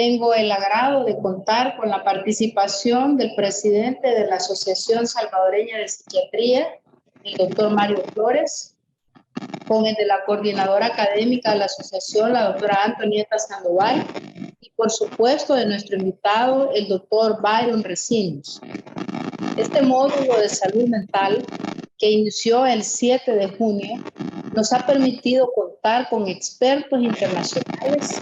Tengo el agrado de contar con la participación del presidente de la Asociación Salvadoreña de Psiquiatría, el doctor Mario Flores, con el de la coordinadora académica de la asociación, la doctora Antonieta Sandoval, y por supuesto de nuestro invitado, el doctor Byron Recinos. Este módulo de salud mental, que inició el 7 de junio, nos ha permitido contar con expertos internacionales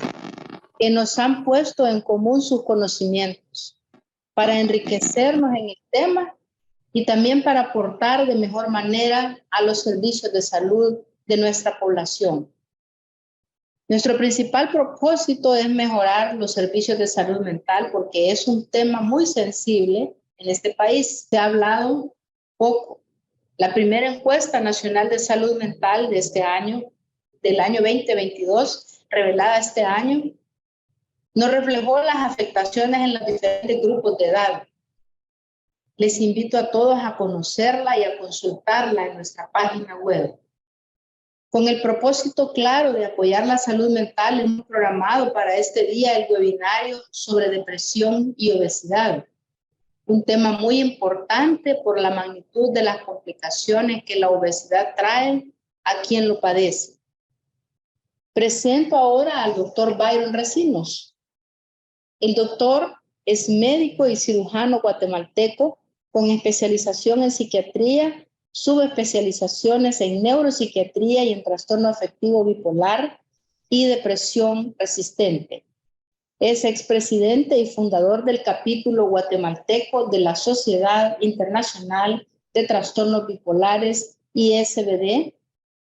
que nos han puesto en común sus conocimientos para enriquecernos en el tema y también para aportar de mejor manera a los servicios de salud de nuestra población. Nuestro principal propósito es mejorar los servicios de salud mental porque es un tema muy sensible en este país. Se ha hablado poco. La primera encuesta nacional de salud mental de este año, del año 2022, revelada este año, nos reflejó las afectaciones en los diferentes grupos de edad. Les invito a todos a conocerla y a consultarla en nuestra página web. Con el propósito claro de apoyar la salud mental, hemos programado para este día el webinario sobre depresión y obesidad, un tema muy importante por la magnitud de las complicaciones que la obesidad trae a quien lo padece. Presento ahora al doctor Byron Recinos. El doctor es médico y cirujano guatemalteco con especialización en psiquiatría, subespecializaciones en neuropsiquiatría y en trastorno afectivo bipolar y depresión resistente. Es expresidente y fundador del capítulo guatemalteco de la Sociedad Internacional de Trastornos Bipolares, ISBD.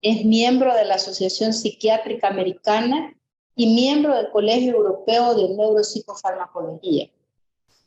Es miembro de la Asociación Psiquiátrica Americana y miembro del Colegio Europeo de Neuropsicofarmacología.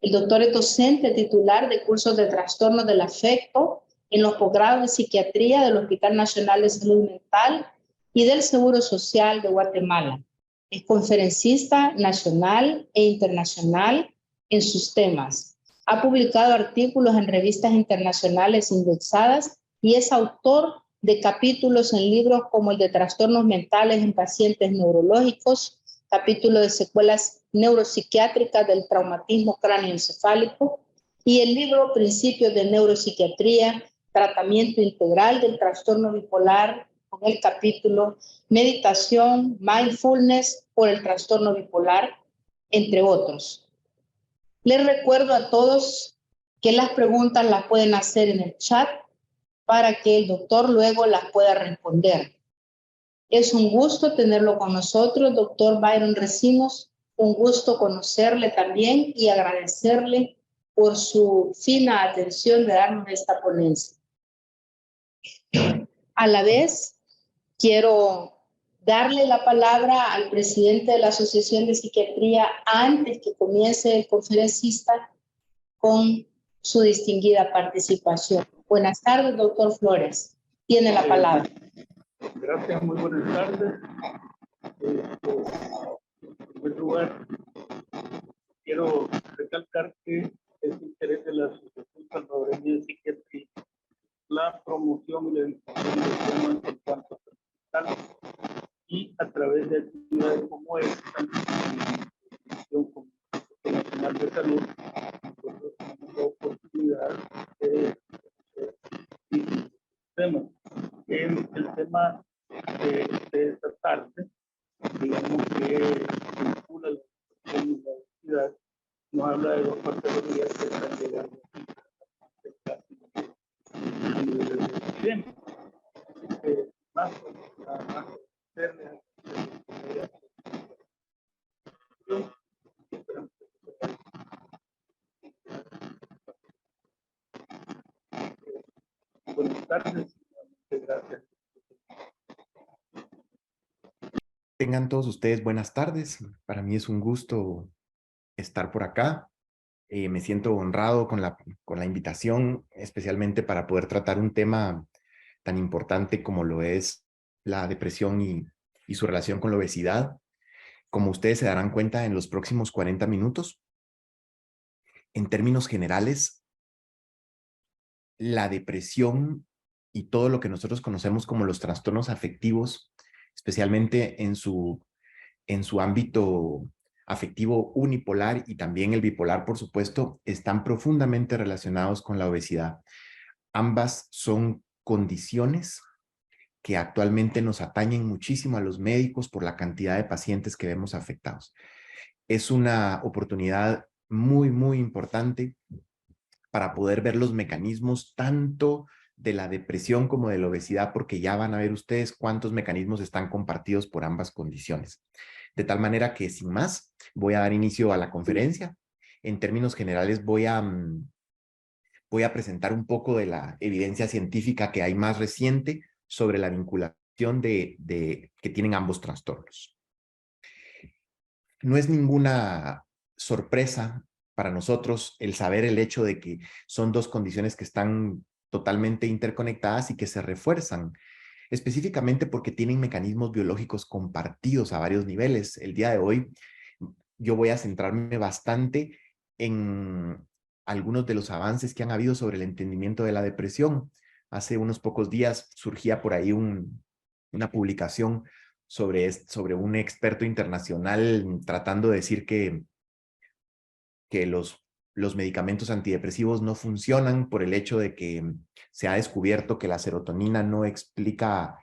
El doctor es docente titular de cursos de trastornos del afecto en los posgrados de psiquiatría del Hospital Nacional de Salud Mental y del Seguro Social de Guatemala. Es conferencista nacional e internacional en sus temas. Ha publicado artículos en revistas internacionales indexadas y es autor de capítulos en libros como el de trastornos mentales en pacientes neurológicos, capítulo de secuelas neuropsiquiátricas del traumatismo cráneoencefálico y el libro Principios de Neuropsiquiatría, Tratamiento Integral del Trastorno Bipolar, con el capítulo Meditación, Mindfulness por el Trastorno Bipolar, entre otros. Les recuerdo a todos que las preguntas las pueden hacer en el chat para que el doctor luego las pueda responder. Es un gusto tenerlo con nosotros, doctor Byron Recinos. Un gusto conocerle también y agradecerle por su fina atención de darnos esta ponencia. A la vez, quiero darle la palabra al presidente de la Asociación de Psiquiatría antes que comience el conferencista con su distinguida participación. Buenas tardes, doctor Flores. Tiene la palabra. Gracias, muy buenas tardes. En primer lugar, quiero recalcar que es interés de la Asociación Salvadoreña de Psiquiatría la promoción y la difusión de temas en cuanto a salud y a través de actividades como esta, en como el Nacional de Salud, nosotros tenemos la oportunidad de temas. El tema de esta tarde, digamos que vincula la universidad, nos habla de dos patologías que están llegando a nivel de presidente. Más buenas tardes. Gracias. Tengan todos ustedes buenas tardes. Para mí es un gusto estar por acá. Me siento honrado con la invitación, especialmente para poder tratar un tema tan importante como lo es la depresión y su relación con la obesidad. Como ustedes se darán cuenta en los próximos 40 minutos, en términos generales, la depresión y todo lo que nosotros conocemos como los trastornos afectivos, especialmente en su ámbito afectivo unipolar y también el bipolar, por supuesto, están profundamente relacionados con la obesidad. Ambas son condiciones que actualmente nos atañen muchísimo a los médicos por la cantidad de pacientes que vemos afectados. Es una oportunidad muy, muy importante para poder ver los mecanismos tanto de la depresión como de la obesidad, porque ya van a ver ustedes cuántos mecanismos están compartidos por ambas condiciones. De tal manera que, sin más, voy a dar inicio a la conferencia. En términos generales, voy a presentar un poco de la evidencia científica que hay más reciente sobre la vinculación que tienen ambos trastornos. No es ninguna sorpresa para nosotros el saber el hecho de que son dos condiciones que están totalmente interconectadas y que se refuerzan, específicamente porque tienen mecanismos biológicos compartidos a varios niveles. El día de hoy yo voy a centrarme bastante en algunos de los avances que han habido sobre el entendimiento de la depresión. Hace unos pocos días surgía por ahí una publicación sobre un experto internacional tratando de decir que los medicamentos antidepresivos no funcionan por el hecho de que se ha descubierto que la serotonina no explica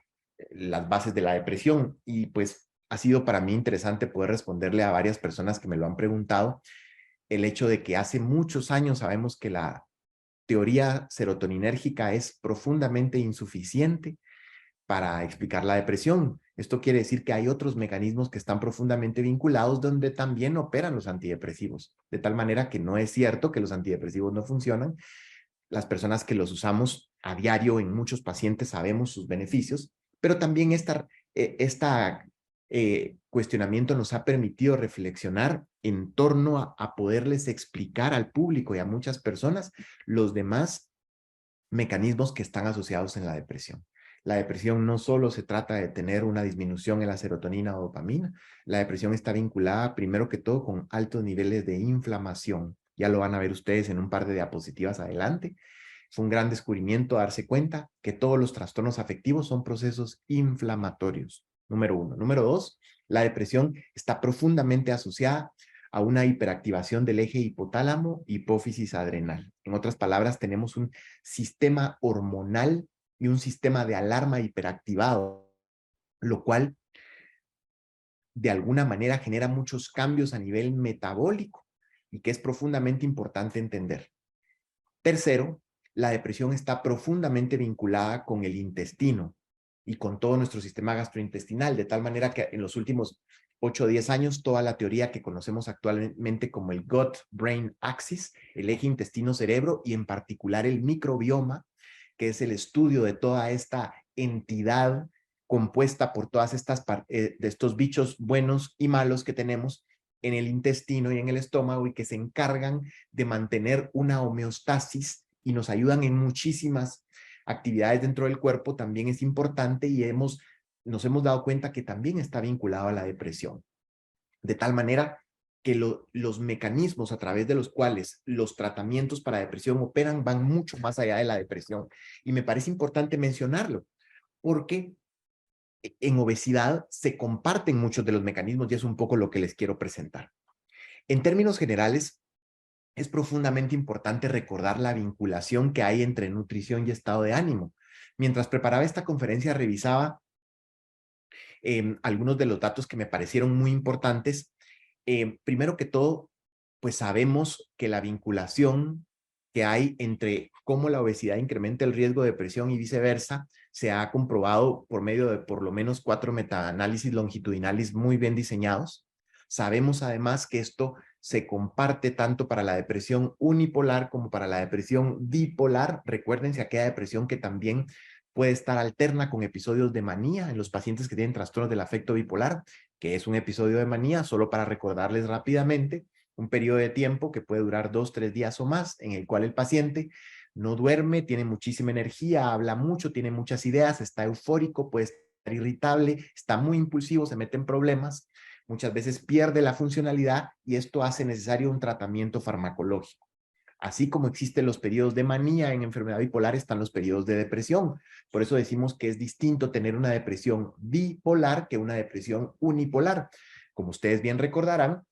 las bases de la depresión. Y pues ha sido para mí interesante poder responderle a varias personas que me lo han preguntado, el hecho de que hace muchos años sabemos que la teoría serotoninérgica es profundamente insuficiente para explicar la depresión. Esto quiere decir que hay otros mecanismos que están profundamente vinculados donde también operan los antidepresivos, de tal manera que no es cierto que los antidepresivos no funcionan. Las personas que los usamos a diario en muchos pacientes sabemos sus beneficios, pero también cuestionamiento nos ha permitido reflexionar en torno a poderles explicar al público y a muchas personas los demás mecanismos que están asociados en la depresión. La depresión no solo se trata de tener una disminución en la serotonina o dopamina, la depresión está vinculada primero que todo con altos niveles de inflamación. Ya lo van a ver ustedes en un par de diapositivas adelante. Fue un gran descubrimiento darse cuenta que todos los trastornos afectivos son procesos inflamatorios. Número uno. Número dos, la depresión está profundamente asociada a una hiperactivación del eje hipotálamo, hipófisis adrenal. En otras palabras, tenemos un sistema hormonal y un sistema de alarma hiperactivado, lo cual de alguna manera genera muchos cambios a nivel metabólico y que es profundamente importante entender. Tercero, la depresión está profundamente vinculada con el intestino y con todo nuestro sistema gastrointestinal, de tal manera que en los últimos 8 o 10 años, toda la teoría que conocemos actualmente como el gut-brain axis, el eje intestino-cerebro y en particular el microbioma, que es el estudio de toda esta entidad compuesta por todas de estos bichos buenos y malos que tenemos en el intestino y en el estómago y que se encargan de mantener una homeostasis y nos ayudan en muchísimas actividades dentro del cuerpo, también es importante y nos hemos dado cuenta que también está vinculado a la depresión. De tal manera que los mecanismos a través de los cuales los tratamientos para depresión operan van mucho más allá de la depresión. Y me parece importante mencionarlo, porque en obesidad se comparten muchos de los mecanismos y es un poco lo que les quiero presentar. En términos generales, es profundamente importante recordar la vinculación que hay entre nutrición y estado de ánimo. Mientras preparaba esta conferencia, revisaba algunos de los datos que me parecieron muy importantes. Primero que todo, pues sabemos que la vinculación que hay entre cómo la obesidad incrementa el riesgo de depresión y viceversa se ha comprobado por medio de por lo menos 4 metaanálisis longitudinales muy bien diseñados. Sabemos además que esto se comparte tanto para la depresión unipolar como para la depresión bipolar. Recuérdense aquella depresión que también puede estar alterna con episodios de manía en los pacientes que tienen trastornos del afecto bipolar, que es un episodio de manía, solo para recordarles rápidamente, un periodo de tiempo que puede durar 2, 3 días o más, en el cual el paciente no duerme, tiene muchísima energía, habla mucho, tiene muchas ideas, está eufórico, puede estar irritable, está muy impulsivo, se mete en problemas, muchas veces pierde la funcionalidad y esto hace necesario un tratamiento farmacológico. Así como existen los periodos de manía en enfermedad bipolar, están los periodos de depresión. Por eso decimos que es distinto tener una depresión bipolar que una depresión unipolar. Como ustedes bien recordarán,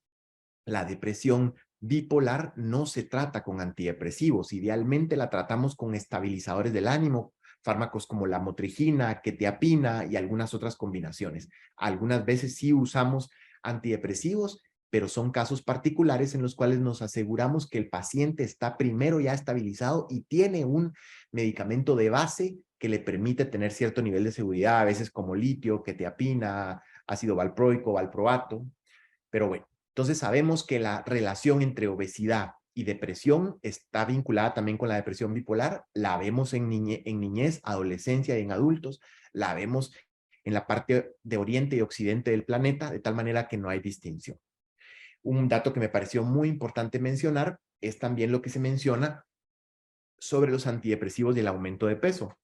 La depresión bipolar no se trata con antidepresivos. Idealmente la tratamos con estabilizadores del ánimo, fármacos como la motrigina, quetiapina y algunas otras combinaciones. Algunas veces sí usamos antidepresivos, pero son casos particulares en los cuales nos aseguramos que el paciente está primero ya estabilizado y tiene un medicamento de base que le permite tener cierto nivel de seguridad, a veces como litio, quetiapina, ácido valproico, valproato. Pero bueno, entonces sabemos que la relación entre obesidad y depresión está vinculada también con la depresión bipolar. La vemos en niñez, adolescencia y en adultos. La vemos en la parte de oriente y occidente del planeta, de tal manera que no hay distinción. Un dato que me pareció muy importante mencionar es también lo que se menciona sobre los antidepresivos y el aumento de peso.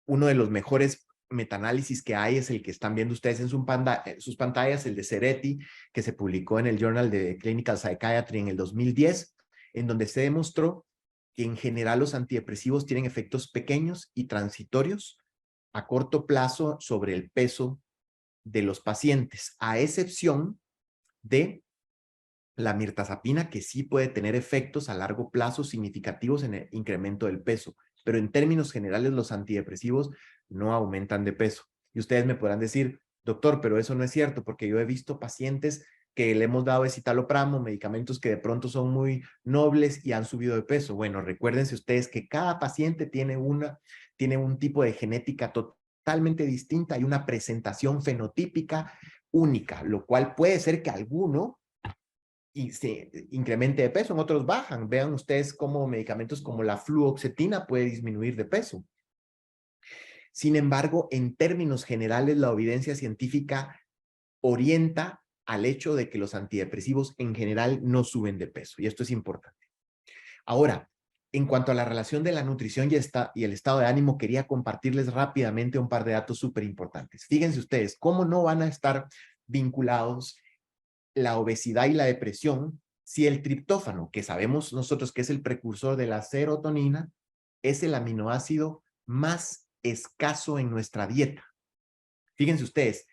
Uno de los mejores metaanálisis que hay es el que están viendo ustedes en sus pantallas, el de Ceretti, que se publicó en el Journal de Clinical Psychiatry en el 2010, en donde se demostró que en general los antidepresivos tienen efectos pequeños y transitorios a corto plazo sobre el peso de los pacientes, a excepción de la mirtazapina, que sí puede tener efectos a largo plazo significativos en el incremento del peso, pero en términos generales los antidepresivos no aumentan de peso. Y ustedes me podrán decir, doctor, pero eso no es cierto, porque yo he visto pacientes que le hemos dado escitalopram, medicamentos que de pronto son muy nobles y han subido de peso. Bueno, recuérdense ustedes que cada paciente tiene un tipo de genética totalmente distinta y una presentación fenotípica única, lo cual puede ser que alguno y se incremente de peso, en otros bajan. Vean ustedes cómo medicamentos como la fluoxetina puede disminuir de peso. Sin embargo, en términos generales, la evidencia científica orienta al hecho de que los antidepresivos en general no suben de peso, y esto es importante. Ahora, en cuanto a la relación de la nutrición y el estado de ánimo, quería compartirles rápidamente un par de datos súper importantes. Fíjense ustedes, cómo no van a estar vinculados la obesidad y la depresión si el triptófano, que sabemos nosotros que es el precursor de la serotonina, es el aminoácido más escaso en nuestra dieta. Fíjense ustedes,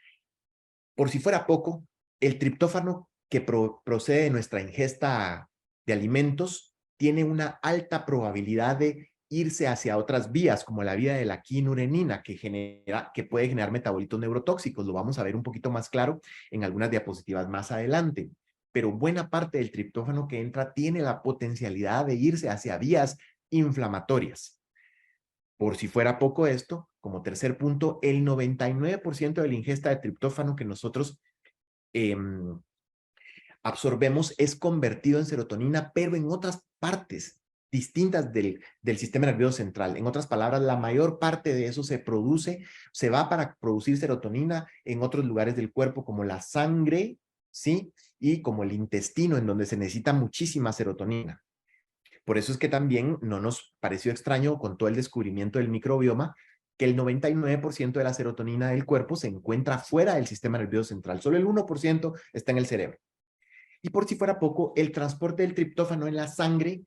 por si fuera poco, el triptófano que procede de nuestra ingesta de alimentos tiene una alta probabilidad de irse hacia otras vías, como la vía de la quinurenina, que puede generar metabolitos neurotóxicos. Lo vamos a ver un poquito más claro en algunas diapositivas más adelante. Pero buena parte del triptófano que entra tiene la potencialidad de irse hacia vías inflamatorias. Por si fuera poco esto, como tercer punto, el 99% de la ingesta de triptófano que nosotros absorbemos es convertido en serotonina, pero en otras partes distintas del sistema nervioso central. En otras palabras, la mayor parte de eso se va para producir serotonina en otros lugares del cuerpo, como la sangre, ¿sí? Y como el intestino, en donde se necesita muchísima serotonina. Por eso es que también no nos pareció extraño con todo el descubrimiento del microbioma que el 99% de la serotonina del cuerpo se encuentra fuera del sistema nervioso central. Solo el 1% está en el cerebro. Y por si fuera poco, el transporte del triptófano en la sangre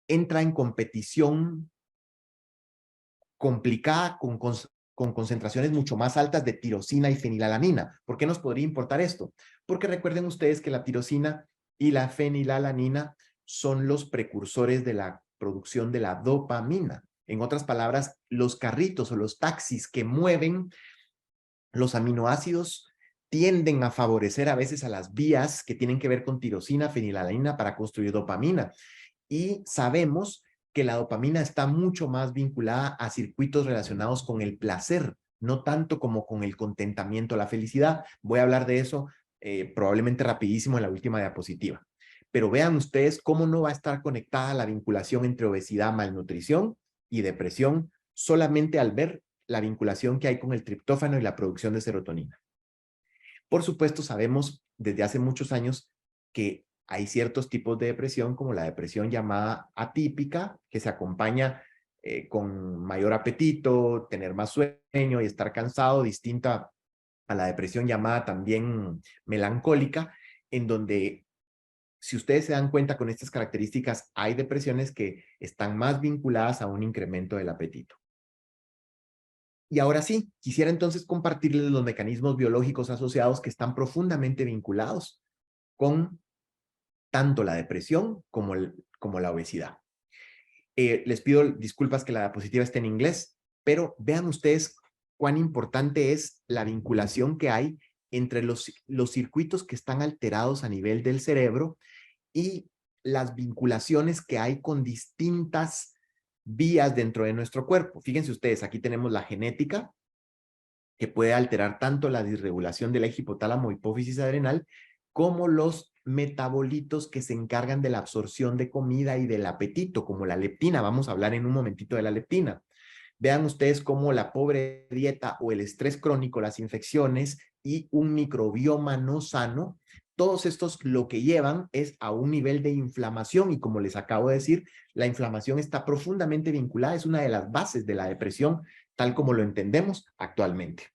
entra en competición complicada con concentraciones mucho más altas de tirosina y fenilalanina. ¿Por qué nos podría importar esto? Porque recuerden ustedes que la tirosina y la fenilalanina son los precursores de la producción de la dopamina. En otras palabras, los carritos o los taxis que mueven los aminoácidos tienden a favorecer a veces a las vías que tienen que ver con tirosina, fenilalanina para construir dopamina. Y sabemos que la dopamina está mucho más vinculada a circuitos relacionados con el placer, no tanto como con el contentamiento, la felicidad. Voy a hablar de eso probablemente rapidísimo en la última diapositiva. Pero vean ustedes cómo no va a estar conectada la vinculación entre obesidad, malnutrición y depresión solamente al ver la vinculación que hay con el triptófano y la producción de serotonina. Por supuesto, sabemos desde hace muchos años que hay ciertos tipos de depresión, como la depresión llamada atípica, que se acompaña con mayor apetito, tener más sueño y estar cansado, distinta a la depresión llamada también melancólica, en donde, si ustedes se dan cuenta con estas características, hay depresiones que están más vinculadas a un incremento del apetito. Y ahora sí, quisiera entonces compartirles los mecanismos biológicos asociados que están profundamente vinculados con tanto la depresión como la obesidad. Les pido disculpas que la diapositiva esté en inglés, pero vean ustedes cuán importante es la vinculación que hay entre los circuitos que están alterados a nivel del cerebro y las vinculaciones que hay con distintas vías dentro de nuestro cuerpo. Fíjense ustedes, aquí tenemos la genética, que puede alterar tanto la disregulación del eje hipotálamo hipófisis adrenal como los metabolitos que se encargan de la absorción de comida y del apetito, como la leptina. Vamos a hablar en un momentito de la leptina. Vean ustedes cómo la pobre dieta o el estrés crónico, las infecciones y un microbioma no sano, todos estos lo que llevan es a un nivel de inflamación y como les acabo de decir, la inflamación está profundamente vinculada, es una de las bases de la depresión tal como lo entendemos actualmente.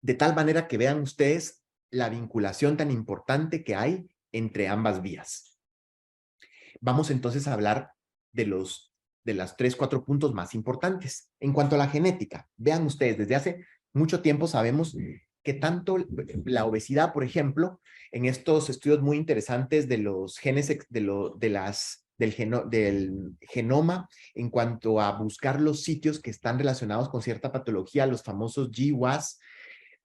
De tal manera que vean ustedes la vinculación tan importante que hay entre ambas vías. Vamos entonces a hablar de las 3-4 puntos más importantes. En cuanto a la genética, vean ustedes, desde hace mucho tiempo sabemos que tanto la obesidad, por ejemplo, en estos estudios muy interesantes de los genes, del genoma, en cuanto a buscar los sitios que están relacionados con cierta patología, los famosos GWAS.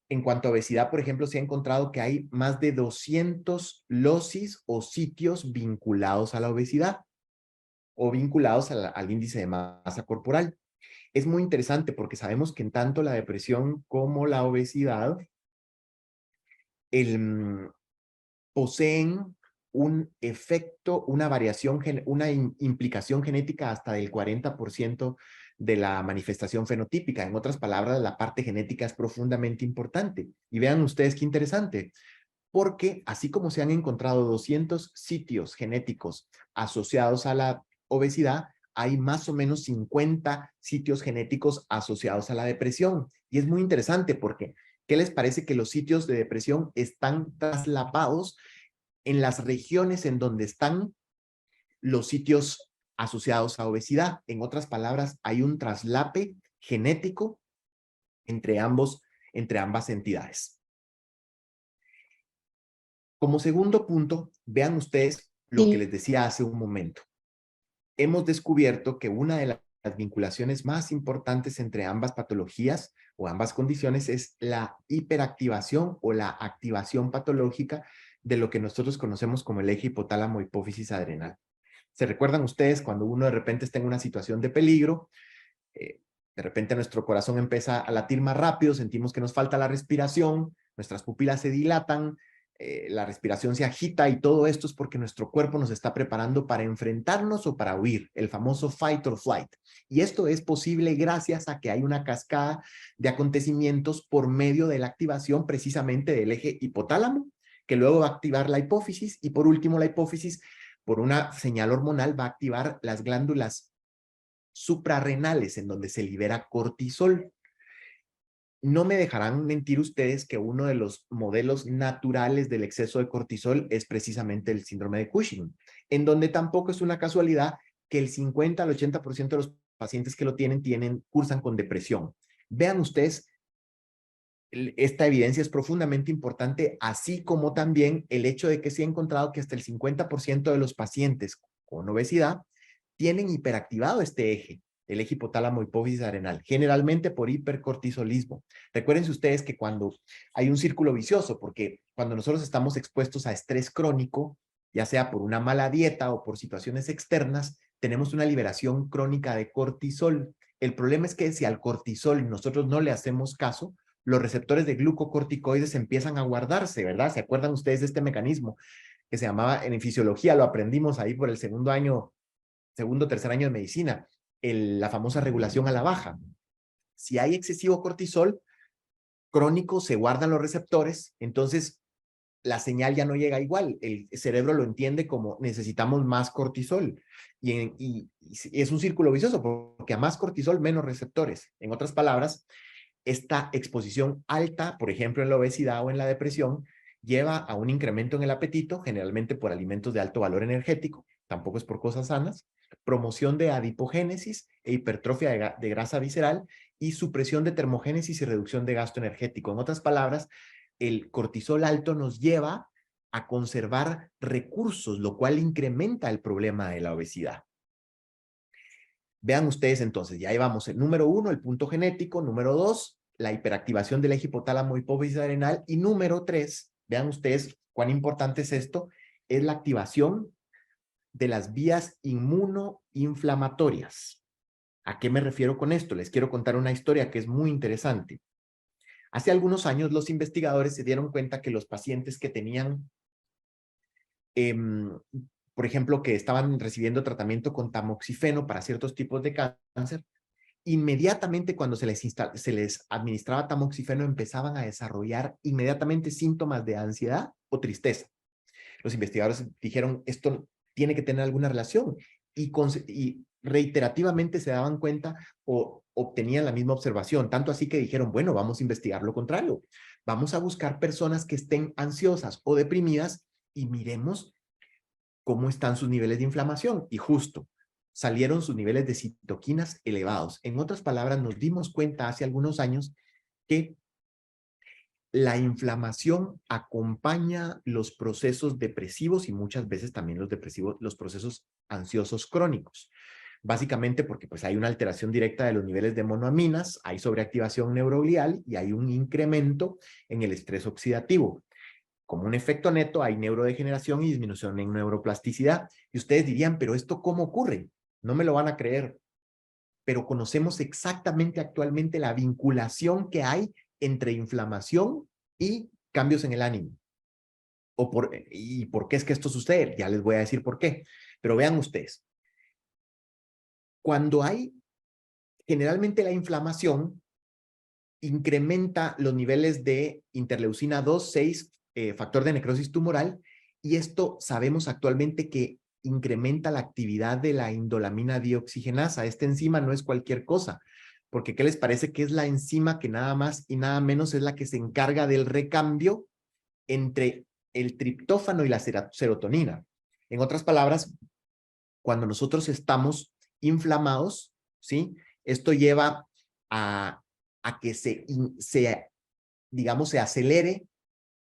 En cuanto a obesidad, por ejemplo, se ha encontrado que hay más de 200 locis o sitios vinculados a la obesidad o vinculados al índice de masa corporal. Es muy interesante porque sabemos que en tanto la depresión como la obesidad poseen un efecto, una variación, una implicación genética hasta del 40% de la manifestación fenotípica. En otras palabras, la parte genética es profundamente importante. Y vean ustedes qué interesante, porque así como se han encontrado 200 sitios genéticos asociados a la obesidad, hay más o menos 50 sitios genéticos asociados a la depresión. Y es muy interesante porque, ¿qué les parece que los sitios de depresión están traslapados en las regiones en donde están los sitios asociados a obesidad? En otras palabras, hay un traslape genético entre ambas entidades. Como segundo punto, vean ustedes lo que les decía hace un momento. Hemos descubierto que una de las vinculaciones más importantes entre ambas patologías o ambas condiciones es la hiperactivación o la activación patológica de lo que nosotros conocemos como el eje hipotálamo hipófisis adrenal. ¿Se recuerdan ustedes cuando uno de repente está en una situación de peligro? De repente nuestro corazón empieza a latir más rápido, sentimos que nos falta la respiración, nuestras pupilas se dilatan, la respiración se agita y todo esto es porque nuestro cuerpo nos está preparando para enfrentarnos o para huir, el famoso fight or flight. Y esto es posible gracias a que hay una cascada de acontecimientos por medio de la activación precisamente del eje hipotálamo, que luego va a activar la hipófisis y por último la hipófisis, por una señal hormonal, va a activar las glándulas suprarrenales en donde se libera cortisol. No me dejarán mentir ustedes que uno de los modelos naturales del exceso de cortisol es precisamente el síndrome de Cushing, en donde tampoco es una casualidad que el 50 al 80% de los pacientes que lo cursan con depresión. Vean ustedes, esta evidencia es profundamente importante, así como también el hecho de que se ha encontrado que hasta el 50% de los pacientes con obesidad tienen hiperactivado este eje, el eje hipotálamo hipófisis adrenal, generalmente por hipercortisolismo. Recuérdense ustedes que cuando hay un círculo vicioso, porque cuando nosotros estamos expuestos a estrés crónico, ya sea por una mala dieta o por situaciones externas, tenemos una liberación crónica de cortisol. El problema es que si al cortisol nosotros no le hacemos caso, los receptores de glucocorticoides empiezan a guardarse, ¿verdad? ¿Se acuerdan ustedes de este mecanismo que se llamaba, en fisiología, lo aprendimos ahí por el segundo, tercer año de medicina, la famosa regulación a la baja? Si hay excesivo cortisol crónico, se guardan los receptores, entonces la señal ya no llega igual. El cerebro lo entiende como necesitamos más cortisol. Y es un círculo vicioso porque a más cortisol, menos receptores. En otras palabras, esta exposición alta, por ejemplo, en la obesidad o en la depresión, lleva a un incremento en el apetito, generalmente por alimentos de alto valor energético, tampoco es por cosas sanas, promoción de adipogénesis e hipertrofia de grasa visceral y supresión de termogénesis y reducción de gasto energético. En otras palabras, el cortisol alto nos lleva a conservar recursos, lo cual incrementa el problema de la obesidad. Vean ustedes entonces, ya llevamos el número 1, el punto genético, número 2, la hiperactivación del eje hipotálamo hipófisis adrenal, y número 3, vean ustedes cuán importante es esto, es la activación de las vías inmunoinflamatorias. ¿A qué me refiero con esto? Les quiero contar una historia que es muy interesante. Hace algunos años los investigadores se dieron cuenta que los pacientes que tenían, por ejemplo, que estaban recibiendo tratamiento con tamoxifeno para ciertos tipos de cáncer, inmediatamente cuando se les administraba tamoxifeno empezaban a desarrollar inmediatamente síntomas de ansiedad o tristeza. Los investigadores dijeron, esto tiene que tener alguna relación, y reiterativamente se daban cuenta o obtenían la misma observación, tanto así que dijeron, bueno, vamos a investigar lo contrario, vamos a buscar personas que estén ansiosas o deprimidas y miremos cómo están sus niveles de inflamación, y justo salieron sus niveles de citoquinas elevados. En otras palabras, nos dimos cuenta hace algunos años que la inflamación acompaña los procesos depresivos y muchas veces también los procesos ansiosos crónicos. Básicamente porque pues hay una alteración directa de los niveles de monoaminas, hay sobreactivación neuroglial y hay un incremento en el estrés oxidativo. Como un efecto neto hay neurodegeneración y disminución en neuroplasticidad. Y ustedes dirían, pero ¿esto cómo ocurre? No me lo van a creer, pero conocemos exactamente actualmente la vinculación que hay entre inflamación y cambios en el ánimo. ¿Y por qué es que esto sucede? Ya les voy a decir por qué. Pero vean ustedes. Cuando hay, generalmente la inflamación incrementa los niveles de interleucina 2, 6, factor de necrosis tumoral, y esto sabemos actualmente que incrementa la actividad de la indolamina dioxigenasa. Esta enzima no es cualquier cosa, porque ¿qué les parece que es la enzima que nada más y nada menos es la que se encarga del recambio entre el triptófano y la serotonina? En otras palabras, cuando nosotros estamos inflamados, ¿sí? Esto lleva a que digamos, se acelere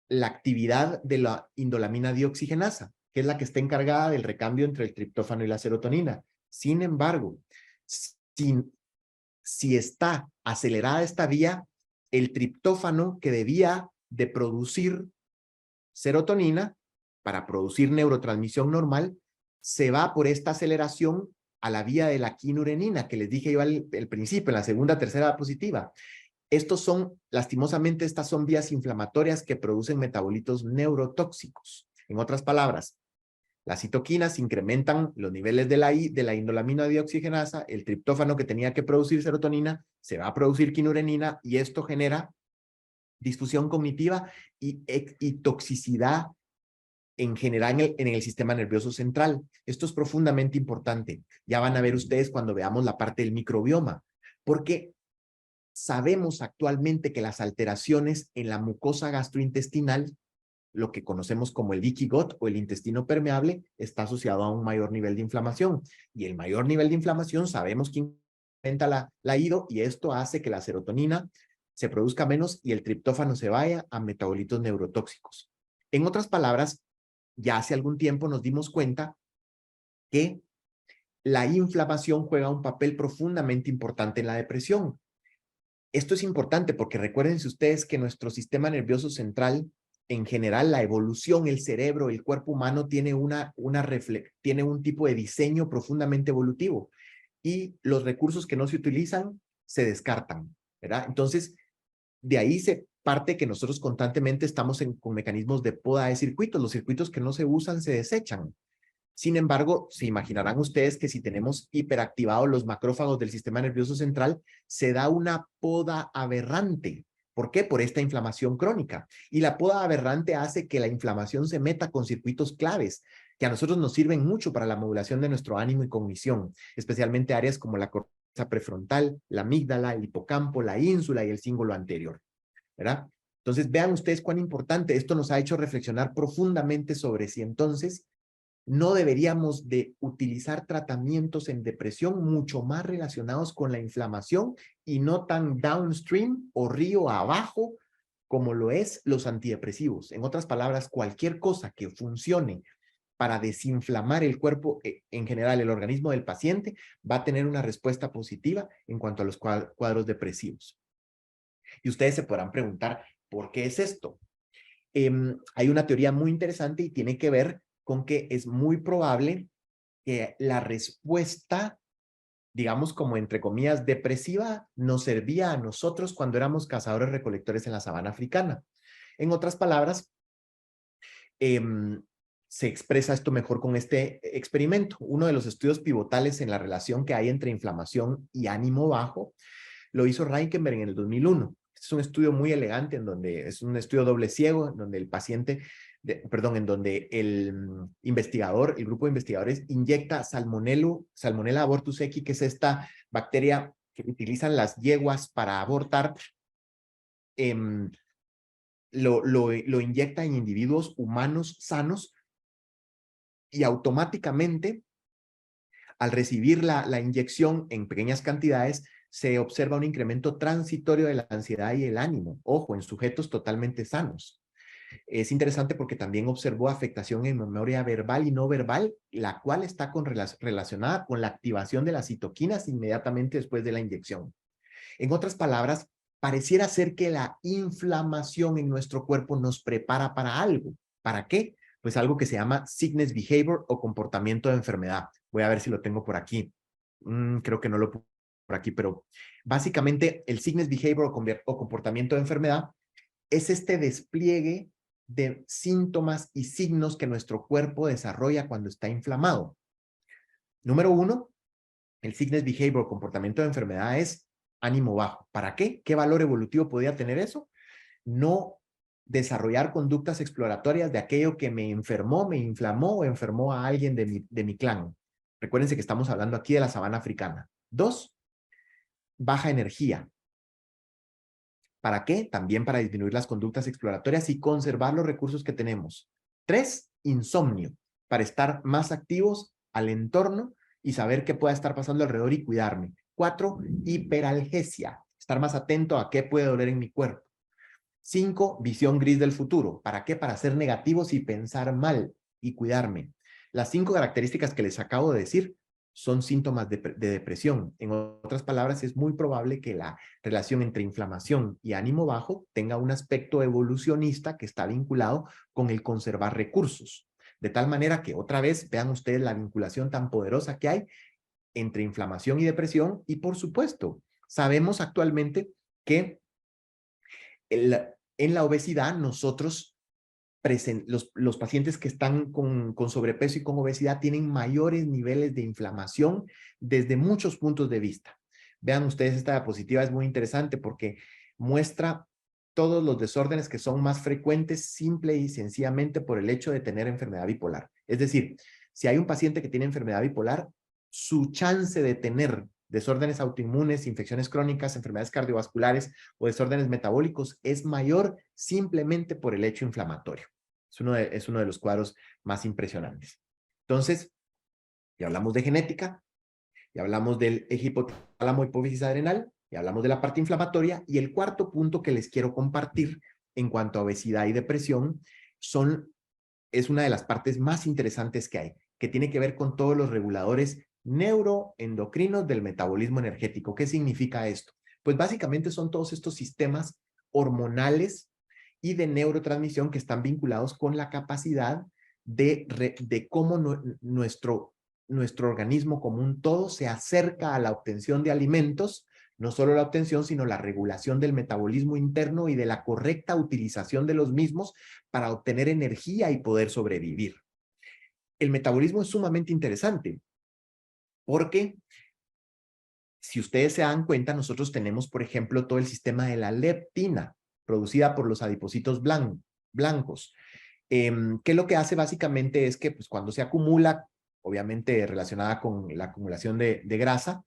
la actividad de la indolamina dioxigenasa, que es la que está encargada del recambio entre el triptófano y la serotonina. Sin embargo, si está acelerada esta vía, el triptófano, que debía de producir serotonina para producir neurotransmisión normal, se va por esta aceleración a la vía de la quinurenina, que les dije yo al principio, en la segunda, tercera diapositiva. Lastimosamente, estas son vías inflamatorias que producen metabolitos neurotóxicos. En otras palabras, las citoquinas incrementan los niveles de la indolamina dioxigenasa, el triptófano que tenía que producir serotonina se va a producir quinurenina, y esto genera disfunción cognitiva y toxicidad en general en el sistema nervioso central. Esto es profundamente importante. Ya van a ver ustedes cuando veamos la parte del microbioma, porque sabemos actualmente que las alteraciones en la mucosa gastrointestinal, lo que conocemos como el leaky gut o el intestino permeable, está asociado a un mayor nivel de inflamación. Y el mayor nivel de inflamación sabemos que incrementa la IDO, y esto hace que la serotonina se produzca menos y el triptófano se vaya a metabolitos neurotóxicos. En otras palabras, ya hace algún tiempo nos dimos cuenta que la inflamación juega un papel profundamente importante en la depresión. Esto es importante porque recuérdense ustedes que nuestro sistema nervioso central, en general, la evolución, el cerebro, el cuerpo humano tiene tiene un tipo de diseño profundamente evolutivo, y los recursos que no se utilizan se descartan, ¿verdad? Entonces, de ahí se parte que nosotros constantemente estamos con mecanismos de poda de circuitos. Los circuitos que no se usan se desechan. Sin embargo, se imaginarán ustedes que si tenemos hiperactivados los macrófagos del sistema nervioso central, se da una poda aberrante. ¿Por qué? Por esta inflamación crónica. Y la poda aberrante hace que la inflamación se meta con circuitos claves que a nosotros nos sirven mucho para la modulación de nuestro ánimo y cognición, especialmente áreas como la corteza prefrontal, la amígdala, el hipocampo, la ínsula y el cíngulo anterior, ¿verdad? Entonces, vean ustedes cuán importante esto nos ha hecho reflexionar profundamente sobre si entonces no deberíamos de utilizar tratamientos en depresión mucho más relacionados con la inflamación y no tan downstream o río abajo como lo es los antidepresivos. En otras palabras, cualquier cosa que funcione para desinflamar el cuerpo, en general el organismo del paciente, va a tener una respuesta positiva en cuanto a los cuadros depresivos. Y ustedes se podrán preguntar, ¿por qué es esto? Hay una teoría muy interesante y tiene que ver con que es muy probable que la respuesta, digamos como entre comillas, depresiva, nos servía a nosotros cuando éramos cazadores recolectores en la sabana africana. En otras palabras, se expresa esto mejor con este experimento. Uno de los estudios pivotales en la relación que hay entre inflamación y ánimo bajo lo hizo Reichenberg en el 2001. Este es un estudio muy elegante, en donde es un estudio doble ciego, en donde el paciente, en donde el investigador, el grupo de investigadores inyecta Salmonella abortus-equi, que es esta bacteria que utilizan las yeguas para abortar, lo inyecta en individuos humanos sanos y automáticamente, al recibir la inyección en pequeñas cantidades, se observa un incremento transitorio de la ansiedad y el ánimo, ojo, en sujetos totalmente sanos. Es interesante porque también observó afectación en memoria verbal y no verbal, la cual está relacionada con la activación de las citoquinas inmediatamente después de la inyección. En otras palabras, pareciera ser que la inflamación en nuestro cuerpo nos prepara para algo. ¿Para qué? Pues algo que se llama sickness behavior o comportamiento de enfermedad. Voy a ver si lo tengo por aquí. Creo que no lo pongo por aquí, pero básicamente el sickness behavior o comportamiento de enfermedad es este despliegue de síntomas y signos que nuestro cuerpo desarrolla cuando está inflamado. Número 1, el sickness behavior o comportamiento de enfermedad es ánimo bajo. ¿Para qué? ¿Qué valor evolutivo podría tener eso? No desarrollar conductas exploratorias de aquello que me enfermó, me inflamó o enfermó a alguien de mi clan. Recuérdense que estamos hablando aquí de la sabana africana. 2, baja energía. ¿Para qué? También para disminuir las conductas exploratorias y conservar los recursos que tenemos. 3, insomnio, para estar más activos al entorno y saber qué pueda estar pasando alrededor y cuidarme. 4, hiperalgesia, estar más atento a qué puede doler en mi cuerpo. 5, visión gris del futuro. ¿Para qué? Para ser negativos y pensar mal y cuidarme. Las 5 características que les acabo de decir son síntomas de depresión. En otras palabras, es muy probable que la relación entre inflamación y ánimo bajo tenga un aspecto evolucionista que está vinculado con el conservar recursos. De tal manera que, otra vez, vean ustedes la vinculación tan poderosa que hay entre inflamación y depresión. Y, por supuesto, sabemos actualmente que en la obesidad nosotros los pacientes que están con sobrepeso y con obesidad tienen mayores niveles de inflamación desde muchos puntos de vista. Vean ustedes, esta diapositiva es muy interesante porque muestra todos los desórdenes que son más frecuentes simple y sencillamente por el hecho de tener enfermedad bipolar. Es decir, si hay un paciente que tiene enfermedad bipolar, su chance de tener desórdenes autoinmunes, infecciones crónicas, enfermedades cardiovasculares o desórdenes metabólicos es mayor simplemente por el hecho inflamatorio. Es uno de los cuadros más impresionantes. Entonces, ya hablamos de genética, ya hablamos del eje hipotálamo hipófisis adrenal, ya hablamos de la parte inflamatoria, y el cuarto punto que les quiero compartir en cuanto a obesidad y depresión es una de las partes más interesantes que hay, que tiene que ver con todos los reguladores neuroendocrinos del metabolismo energético. ¿Qué significa esto? Pues básicamente son todos estos sistemas hormonales y de neurotransmisión que están vinculados con la capacidad de cómo nuestro organismo como un todo se acerca a la obtención de alimentos, no solo la obtención, sino la regulación del metabolismo interno y de la correcta utilización de los mismos para obtener energía y poder sobrevivir. El metabolismo es sumamente interesante porque, si ustedes se dan cuenta, nosotros tenemos, por ejemplo, todo el sistema de la leptina, producida por los adipocitos blancos, que lo que hace básicamente es que pues, cuando se acumula, obviamente relacionada con la acumulación de grasa,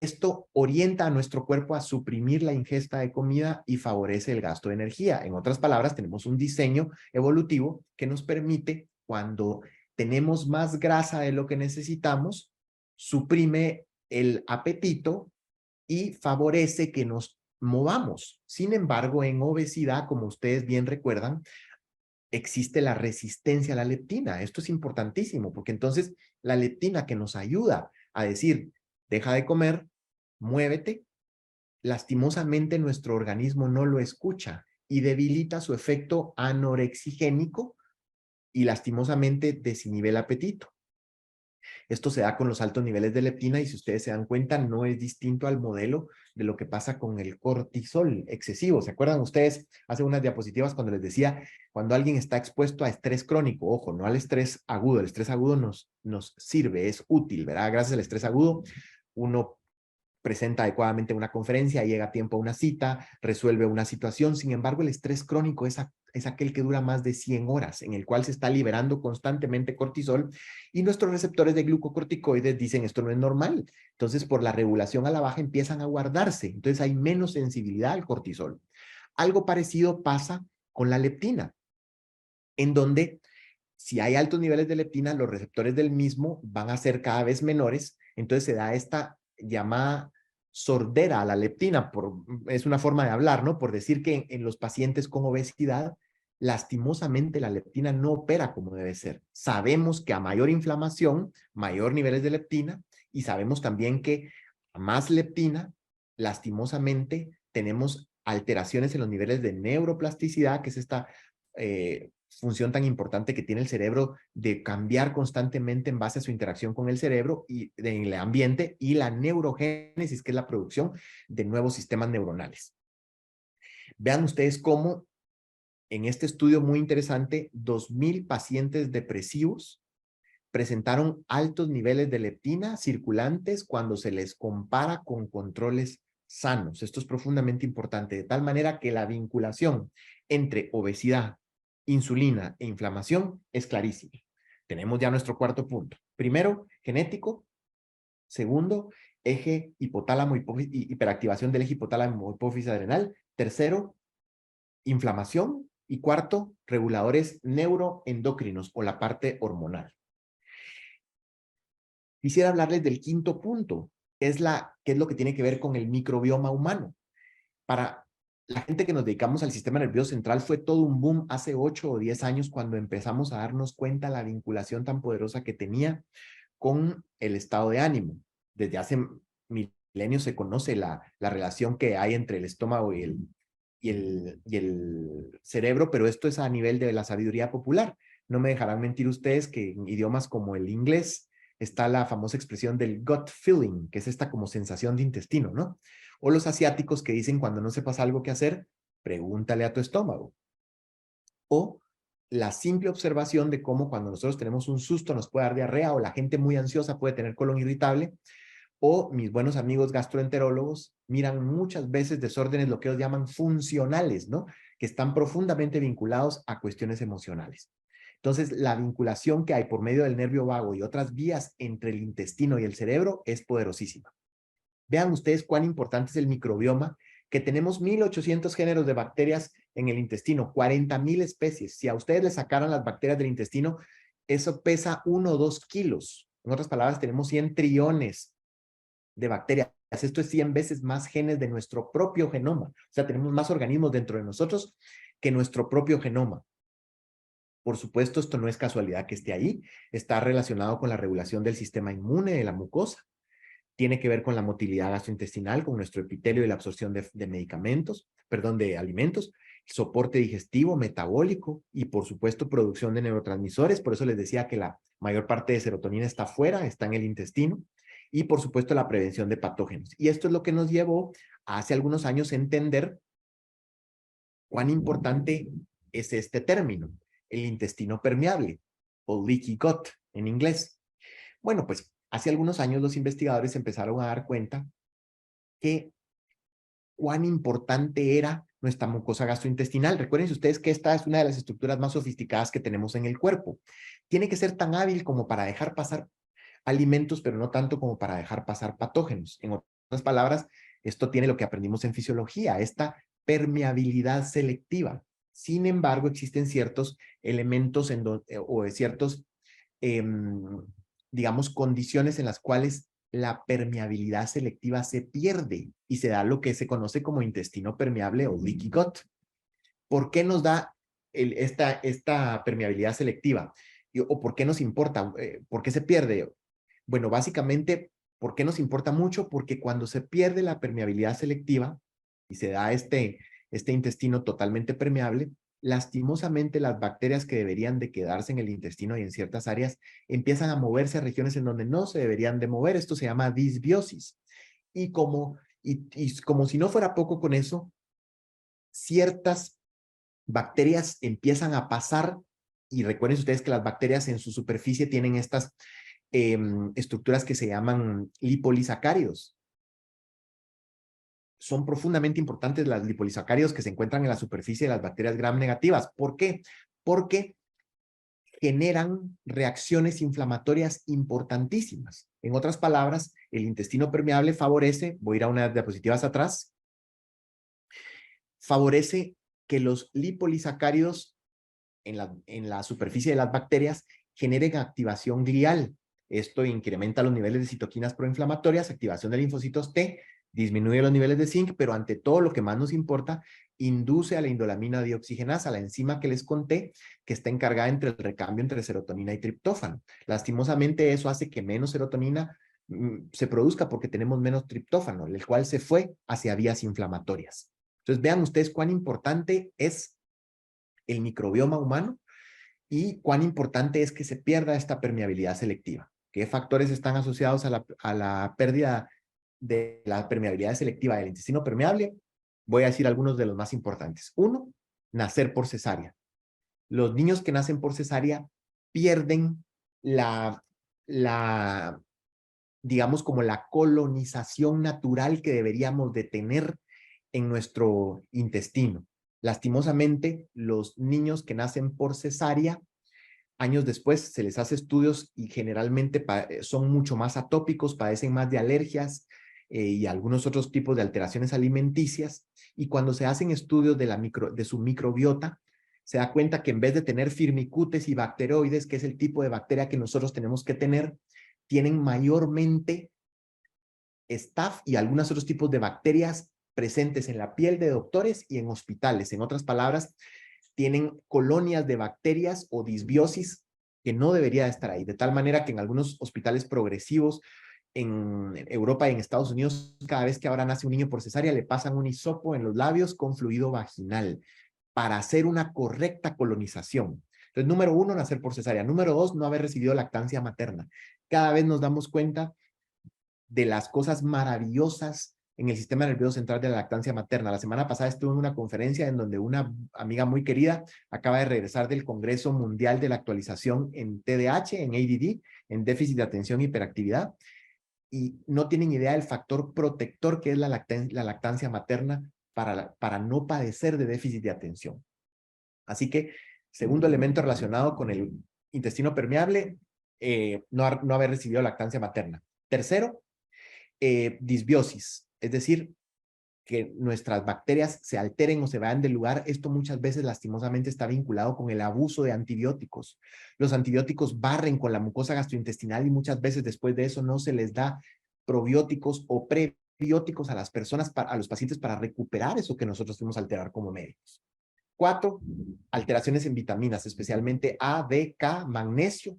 esto orienta a nuestro cuerpo a suprimir la ingesta de comida y favorece el gasto de energía. En otras palabras, tenemos un diseño evolutivo que nos permite, cuando tenemos más grasa de lo que necesitamos, suprime el apetito y favorece que nos movamos. Sin embargo, en obesidad, como ustedes bien recuerdan, existe la resistencia a la leptina. Esto es importantísimo, porque entonces la leptina que nos ayuda a decir, deja de comer, muévete, lastimosamente nuestro organismo no lo escucha y debilita su efecto anorexigénico y lastimosamente desinhibe el apetito. Esto se da con los altos niveles de leptina y si ustedes se dan cuenta no es distinto al modelo de lo que pasa con el cortisol excesivo. ¿Se acuerdan ustedes hace unas diapositivas cuando les decía cuando alguien está expuesto a estrés crónico? Ojo, no al estrés agudo. El estrés agudo nos sirve, es útil, ¿verdad? Gracias al estrés agudo uno presenta adecuadamente una conferencia, llega a tiempo a una cita, resuelve una situación. Sin embargo, el estrés crónico es aquel que dura más de 100 horas, en el cual se está liberando constantemente cortisol y nuestros receptores de glucocorticoides dicen esto no es normal. Entonces, por la regulación a la baja empiezan a guardarse. Entonces, hay menos sensibilidad al cortisol. Algo parecido pasa con la leptina, en donde si hay altos niveles de leptina, los receptores del mismo van a ser cada vez menores. Entonces, se da esta llamada sordera a la leptina, es una forma de hablar, ¿no? Por decir que en los pacientes con obesidad, lastimosamente la leptina no opera como debe ser. Sabemos que a mayor inflamación, mayor niveles de leptina, y sabemos también que a más leptina, lastimosamente, tenemos alteraciones en los niveles de neuroplasticidad, que es esta función tan importante que tiene el cerebro de cambiar constantemente en base a su interacción con el cerebro y en el ambiente, y la neurogénesis, que es la producción de nuevos sistemas neuronales. Vean ustedes cómo en este estudio muy interesante, 2,000 pacientes depresivos presentaron altos niveles de leptina circulantes cuando se les compara con controles sanos. Esto es profundamente importante, de tal manera que la vinculación entre obesidad, insulina e inflamación es clarísima. Tenemos ya nuestro cuarto punto. Primero, genético. Segundo, eje hipotálamo, hiperactivación del eje hipotálamo hipófisis adrenal. Tercero, inflamación. Y cuarto, reguladores neuroendocrinos o la parte hormonal. Quisiera hablarles del quinto punto, que es lo que tiene que ver con el microbioma humano. Para la gente que nos dedicamos al sistema nervioso central fue todo un boom hace 8 o 10 años cuando empezamos a darnos cuenta la vinculación tan poderosa que tenía con el estado de ánimo. Desde hace milenios se conoce la relación que hay entre el estómago y el cerebro, pero esto es a nivel de la sabiduría popular. No me dejarán mentir ustedes que en idiomas como el inglés está la famosa expresión del gut feeling, que es esta como sensación de intestino, ¿no? O los asiáticos que dicen cuando no sepas algo que hacer, pregúntale a tu estómago. O la simple observación de cómo cuando nosotros tenemos un susto nos puede dar diarrea, o la gente muy ansiosa puede tener colon irritable, o mis buenos amigos gastroenterólogos miran muchas veces desórdenes, lo que ellos llaman funcionales, ¿no? Que están profundamente vinculados a cuestiones emocionales. Entonces, la vinculación que hay por medio del nervio vago y otras vías entre el intestino y el cerebro es poderosísima. Vean ustedes cuán importante es el microbioma, que tenemos 1,800 géneros de bacterias en el intestino, 40,000 especies. Si a ustedes les sacaran las bacterias del intestino, eso pesa 1 o 2 kilos. En otras palabras, tenemos 100 trillones de bacterias. Esto es 100 veces más genes de nuestro propio genoma. O sea, tenemos más organismos dentro de nosotros que nuestro propio genoma. Por supuesto, esto no es casualidad que esté ahí. Está relacionado con la regulación del sistema inmune de la mucosa. Tiene que ver con la motilidad gastrointestinal, con nuestro epitelio y la absorción de medicamentos, perdón, de alimentos, soporte digestivo, metabólico y, por supuesto, producción de neurotransmisores. Por eso les decía que la mayor parte de serotonina está afuera, está en el intestino. Y, por supuesto, la prevención de patógenos. Y esto es lo que nos llevó hace algunos años a entender cuán importante es este término, el intestino permeable, o leaky gut en inglés. Bueno, pues hace algunos años los investigadores empezaron a dar cuenta que cuán importante era nuestra mucosa gastrointestinal. Recuerden ustedes que esta es una de las estructuras más sofisticadas que tenemos en el cuerpo. Tiene que ser tan hábil como para dejar pasar alimentos, pero no tanto como para dejar pasar patógenos. En otras palabras, esto tiene lo que aprendimos en fisiología, esta permeabilidad selectiva. Sin embargo, existen ciertos elementos o ciertos, digamos, condiciones en las cuales la permeabilidad selectiva se pierde y se da lo que se conoce como intestino permeable o leaky gut. ¿Por qué nos da esta permeabilidad selectiva? ¿O por qué nos importa? ¿Por qué se pierde? Bueno, básicamente, ¿por qué nos importa mucho? Porque cuando se pierde la permeabilidad selectiva y se da este intestino totalmente permeable, lastimosamente las bacterias que deberían de quedarse en el intestino y en ciertas áreas empiezan a moverse a regiones en donde no se deberían de mover. Esto se llama disbiosis. Y como si no fuera poco con eso, ciertas bacterias empiezan a pasar, y recuerden ustedes que las bacterias en su superficie tienen estas estructuras que se llaman lipolisacáridos. Son profundamente importantes las lipolisacáridos que se encuentran en la superficie de las bacterias gram negativas. ¿Por qué? Porque generan reacciones inflamatorias importantísimas. En otras palabras, el intestino permeable favorece, voy a ir a unas diapositivas atrás, favorece que los lipolisacáridos en la superficie de las bacterias generen activación glial. Esto incrementa los niveles de citoquinas proinflamatorias, activación de linfocitos T, disminuye los niveles de zinc, pero ante todo lo que más nos importa, induce a la indolamina dioxigenasa, la enzima que les conté, que está encargada entre el recambio entre serotonina y triptófano. Lastimosamente eso hace que menos serotonina se produzca porque tenemos menos triptófano, el cual se fue hacia vías inflamatorias. Entonces vean ustedes cuán importante es el microbioma humano y cuán importante es que se pierda esta permeabilidad selectiva. ¿Qué factores están asociados a la pérdida de la permeabilidad selectiva del intestino permeable? Voy a decir algunos de los más importantes. Uno, nacer por cesárea. Los niños que nacen por cesárea pierden digamos, como la colonización natural que deberíamos de tener en nuestro intestino. Lastimosamente, los niños que nacen por cesárea, años después se les hace estudios y generalmente son mucho más atópicos, padecen más de alergias y algunos otros tipos de alteraciones alimenticias. Y cuando se hacen estudios de su microbiota, se da cuenta que en vez de tener firmicutes y bacteroides, que es el tipo de bacteria que nosotros tenemos que tener, tienen mayormente staph y algunos otros tipos de bacterias presentes en la piel de doctores y en hospitales. En otras palabras, tienen colonias de bacterias o disbiosis que no debería estar ahí, de tal manera que en algunos hospitales progresivos en Europa y en Estados Unidos, cada vez que ahora nace un niño por cesárea, le pasan un hisopo en los labios con fluido vaginal para hacer una correcta colonización. Entonces, número 1, nacer por cesárea. Número 2, no haber recibido lactancia materna. Cada vez nos damos cuenta de las cosas maravillosas en el sistema nervioso central de la lactancia materna. La semana pasada estuve en una conferencia en donde una amiga muy querida acaba de regresar del Congreso Mundial de la Actualización en TDAH, en ADD, en déficit de atención e hiperactividad, y no tienen idea del factor protector que es la lactancia materna para no padecer de déficit de atención. Así que, segundo elemento relacionado con el intestino permeable, no haber recibido lactancia materna. Tercero, disbiosis, es decir, que nuestras bacterias se alteren o se vayan del lugar. Esto muchas veces lastimosamente está vinculado con el abuso de antibióticos. Los antibióticos barren con la mucosa gastrointestinal y muchas veces después de eso no se les da probióticos o prebióticos a las personas, a los pacientes para recuperar eso que nosotros fuimos a alterar como médicos. 4, alteraciones en vitaminas, especialmente A, D, K, magnesio.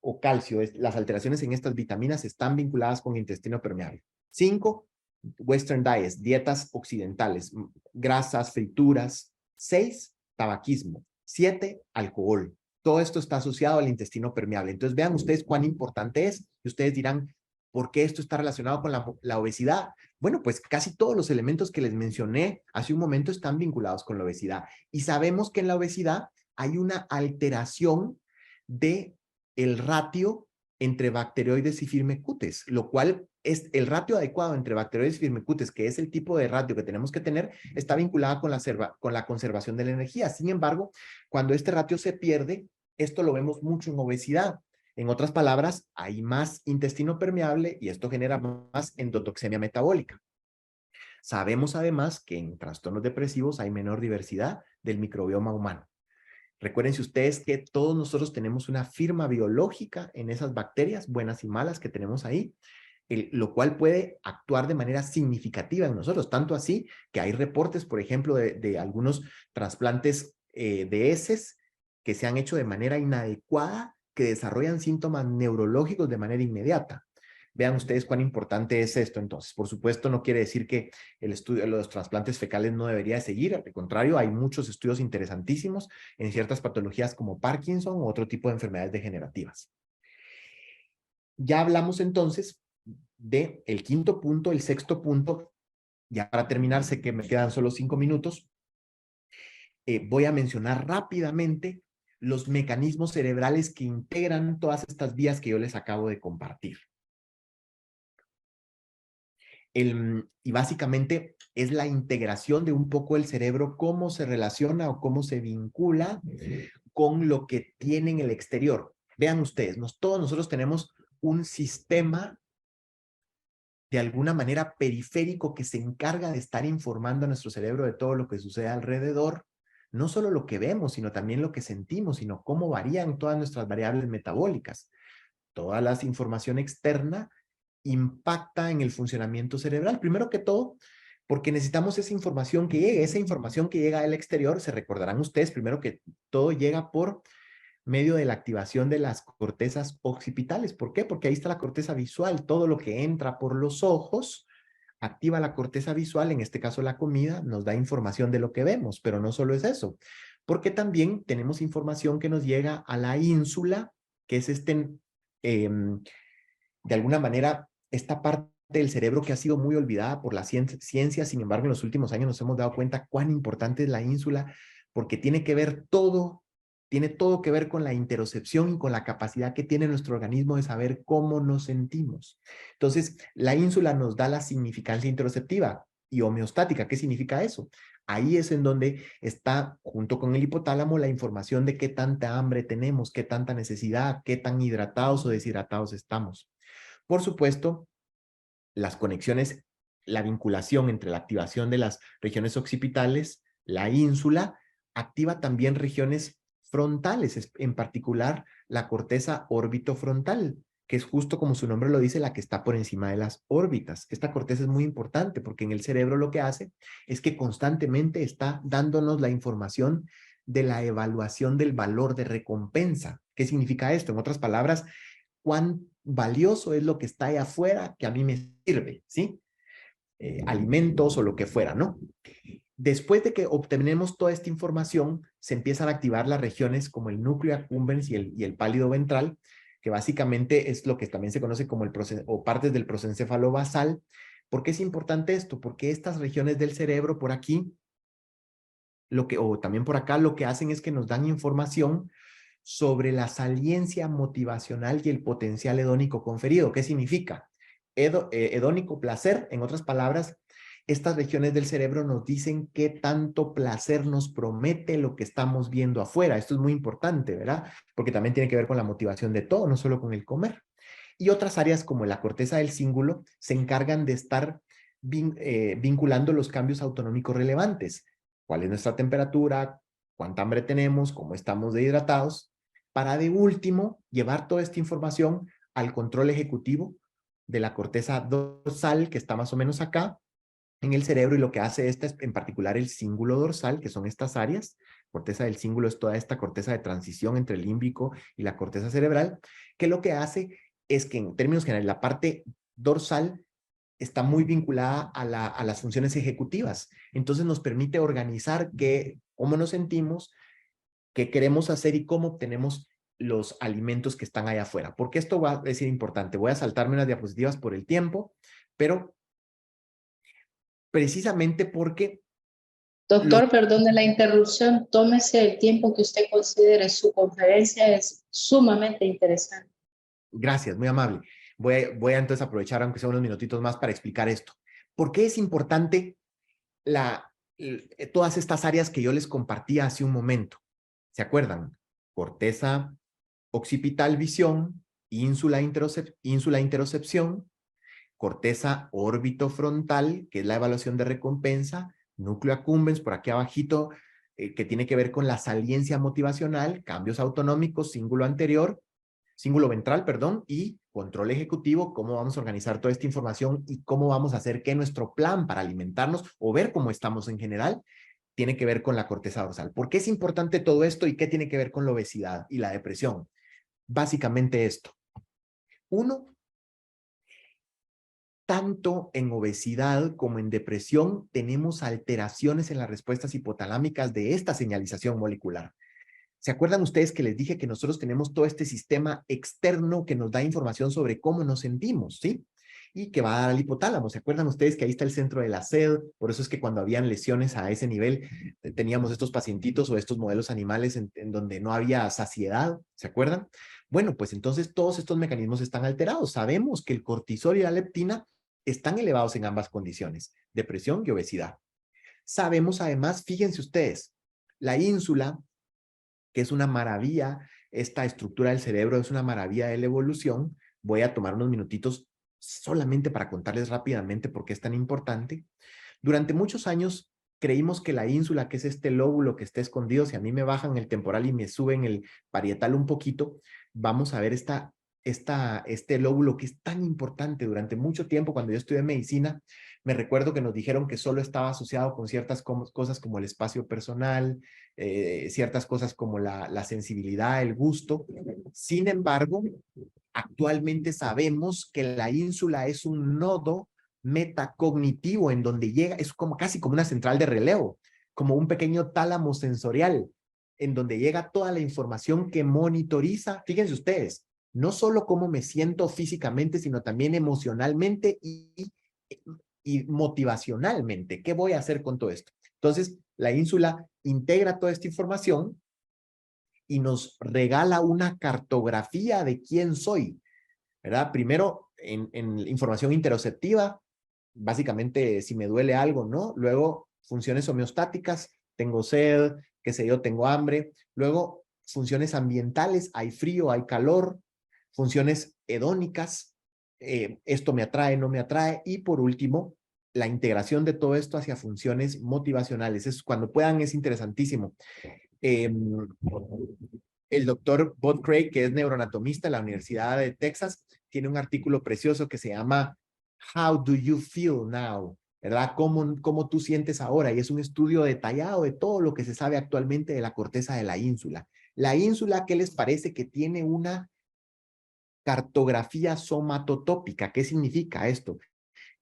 O calcio, las alteraciones en estas vitaminas están vinculadas con intestino permeable. 5, Western diets, dietas occidentales, grasas, frituras. 6, tabaquismo. 7, alcohol. Todo esto está asociado al intestino permeable. Entonces vean ustedes cuán importante es. Y ustedes dirán, ¿por qué esto está relacionado con la obesidad? Bueno, pues casi todos los elementos que les mencioné hace un momento están vinculados con la obesidad. Y sabemos que en la obesidad hay una alteración de el ratio entre bacteroides y firmicutes, lo cual es el ratio adecuado entre bacteroides y firmicutes, que es el tipo de ratio que tenemos que tener, está vinculada con la conservación de la energía. Sin embargo, cuando este ratio se pierde, esto lo vemos mucho en obesidad. En otras palabras, hay más intestino permeable y esto genera más endotoxemia metabólica. Sabemos además que en trastornos depresivos hay menor diversidad del microbioma humano. Recuérdense ustedes que todos nosotros tenemos una firma biológica en esas bacterias, buenas y malas, que tenemos ahí, lo cual puede actuar de manera significativa en nosotros, tanto así que hay reportes, por ejemplo, de algunos trasplantes de heces que se han hecho de manera inadecuada, que desarrollan síntomas neurológicos de manera inmediata. Vean ustedes cuán importante es esto entonces. Por supuesto, no quiere decir que el estudio de los trasplantes fecales no debería seguir. Al contrario, hay muchos estudios interesantísimos en ciertas patologías como Parkinson u otro tipo de enfermedades degenerativas. Ya hablamos entonces del quinto punto, el sexto punto. Ya para terminar, sé que me quedan solo 5 minutos. Voy a mencionar rápidamente los mecanismos cerebrales que integran todas estas vías que yo les acabo de compartir. Y básicamente es la integración de un poco el cerebro, cómo se relaciona o cómo se vincula con lo que tiene en el exterior. Vean ustedes, todos nosotros tenemos un sistema de alguna manera periférico que se encarga de estar informando a nuestro cerebro de todo lo que sucede alrededor, no solo lo que vemos, sino también lo que sentimos, sino cómo varían todas nuestras variables metabólicas. Toda la información externa impacta en el funcionamiento cerebral. Primero que todo, porque necesitamos esa información que llega al exterior, se recordarán ustedes, primero que todo llega por medio de la activación de las cortezas occipitales. ¿Por qué? Porque ahí está la corteza visual. Todo lo que entra por los ojos activa la corteza visual, en este caso la comida, nos da información de lo que vemos, pero no solo es eso, porque también tenemos información que nos llega a la ínsula, que es de alguna manera, esta parte del cerebro que ha sido muy olvidada por la ciencia, sin embargo, en los últimos años nos hemos dado cuenta cuán importante es la ínsula, porque tiene todo que ver con la interocepción y con la capacidad que tiene nuestro organismo de saber cómo nos sentimos. Entonces, la ínsula nos da la significancia interoceptiva y homeostática. ¿Qué significa eso? Ahí es en donde está, junto con el hipotálamo, la información de qué tanta hambre tenemos, qué tanta necesidad, qué tan hidratados o deshidratados estamos. Por supuesto, las conexiones, la vinculación entre la activación de las regiones occipitales, la ínsula, activa también regiones frontales, en particular la corteza órbitofrontal, que es justo como su nombre lo dice, la que está por encima de las órbitas. Esta corteza es muy importante porque en el cerebro lo que hace es que constantemente está dándonos la información de la evaluación del valor de recompensa. ¿Qué significa esto? En otras palabras, cuán valioso es lo que está ahí afuera que a mí me sirve, ¿sí? Alimentos o lo que fuera, ¿no? Después de que obtenemos toda esta información, se empiezan a activar las regiones como el núcleo accumbens y el pálido ventral, que básicamente es lo que también se conoce como partes del prosencéfalo basal. ¿Por qué es importante esto? Porque estas regiones del cerebro por aquí, o también por acá, lo que hacen es que nos dan información sobre la saliencia motivacional y el potencial hedónico conferido. ¿Qué significa? Hedónico, placer. En otras palabras, estas regiones del cerebro nos dicen qué tanto placer nos promete lo que estamos viendo afuera. Esto es muy importante, ¿verdad? Porque también tiene que ver con la motivación de todo, no solo con el comer. Y otras áreas como la corteza del cíngulo se encargan de estar vinculando los cambios autonómicos relevantes. ¿Cuál es nuestra temperatura? ¿Cuánta hambre tenemos? ¿Cómo estamos dehidratados? Para de último llevar toda esta información al control ejecutivo de la corteza dorsal, que está más o menos acá en el cerebro, y lo que hace esta es en particular el cíngulo dorsal, que son estas áreas. Corteza del cíngulo es toda esta corteza de transición entre el límbico y la corteza cerebral, que lo que hace es que en términos generales la parte dorsal está muy vinculada a las funciones ejecutivas. Entonces nos permite organizar cómo nos sentimos, qué queremos hacer y cómo obtenemos los alimentos que están allá afuera. Porque esto va a ser importante. Voy a saltarme unas diapositivas por el tiempo, pero precisamente porque... Doctor, perdone la interrupción. Tómese el tiempo que usted considere. Su conferencia es sumamente interesante. Gracias, muy amable. Voy a entonces aprovechar, aunque sea unos minutitos más, para explicar esto. ¿Por qué es importante todas estas áreas que yo les compartí hace un momento? ¿Se acuerdan? Corteza occipital, visión, ínsula interocepción, corteza órbitofrontal, que es la evaluación de recompensa, núcleo accumbens, por aquí abajito, que tiene que ver con la saliencia motivacional, cambios autonómicos, cíngulo ventral, perdón, y control ejecutivo, cómo vamos a organizar toda esta información y cómo vamos a hacer que nuestro plan para alimentarnos o ver cómo estamos en general tiene que ver con la corteza dorsal. ¿Por qué es importante todo esto y qué tiene que ver con la obesidad y la depresión? Básicamente esto. Uno, tanto en obesidad como en depresión tenemos alteraciones en las respuestas hipotalámicas de esta señalización molecular. ¿Se acuerdan ustedes que les dije que nosotros tenemos todo este sistema externo que nos da información sobre cómo nos sentimos, ¿sí? Y que va a dar al hipotálamo. ¿Se acuerdan ustedes que ahí está el centro de la sed? Por eso es que cuando habían lesiones a ese nivel, teníamos estos pacientitos o estos modelos animales en donde no había saciedad, ¿se acuerdan? Bueno, pues entonces todos estos mecanismos están alterados. Sabemos que el cortisol y la leptina están elevados en ambas condiciones, depresión y obesidad. Sabemos además, fíjense ustedes, la ínsula, que es una maravilla, esta estructura del cerebro es una maravilla de la evolución. Voy a tomar unos minutitos solamente para contarles rápidamente por qué es tan importante. Durante muchos años creímos que la ínsula, que es este lóbulo que está escondido, si a mí me bajan el temporal y me suben el parietal un poquito, vamos a ver este lóbulo que es tan importante. Durante mucho tiempo, cuando yo estudié medicina, me recuerdo que nos dijeron que solo estaba asociado con ciertas cosas como el espacio personal, ciertas cosas como la sensibilidad, el gusto. Sin embargo, actualmente sabemos que la ínsula es un nodo metacognitivo en donde llega, es como casi como una central de relevo, como un pequeño tálamo sensorial, en donde llega toda la información que monitoriza, fíjense ustedes, no solo cómo me siento físicamente, sino también emocionalmente y motivacionalmente. ¿Qué voy a hacer con todo esto? Entonces, la ínsula integra toda esta información y nos regala una cartografía de quién soy, ¿verdad? Primero, en información interoceptiva, básicamente si me duele algo, ¿no? Luego, funciones homeostáticas, tengo sed, qué sé yo, tengo hambre. Luego, funciones ambientales, hay frío, hay calor. Funciones hedónicas, esto me atrae, no me atrae. Y por último, la integración de todo esto hacia funciones motivacionales. Cuando puedan, es interesantísimo. El doctor Bob Craig, que es neuroanatomista de la Universidad de Texas, tiene un artículo precioso que se llama How do you feel now? ¿Verdad? ¿Cómo tú sientes ahora? Y es un estudio detallado de todo lo que se sabe actualmente de la corteza de la ínsula. La ínsula, ¿qué les parece? Que tiene una cartografía somatotópica. ¿Qué significa esto?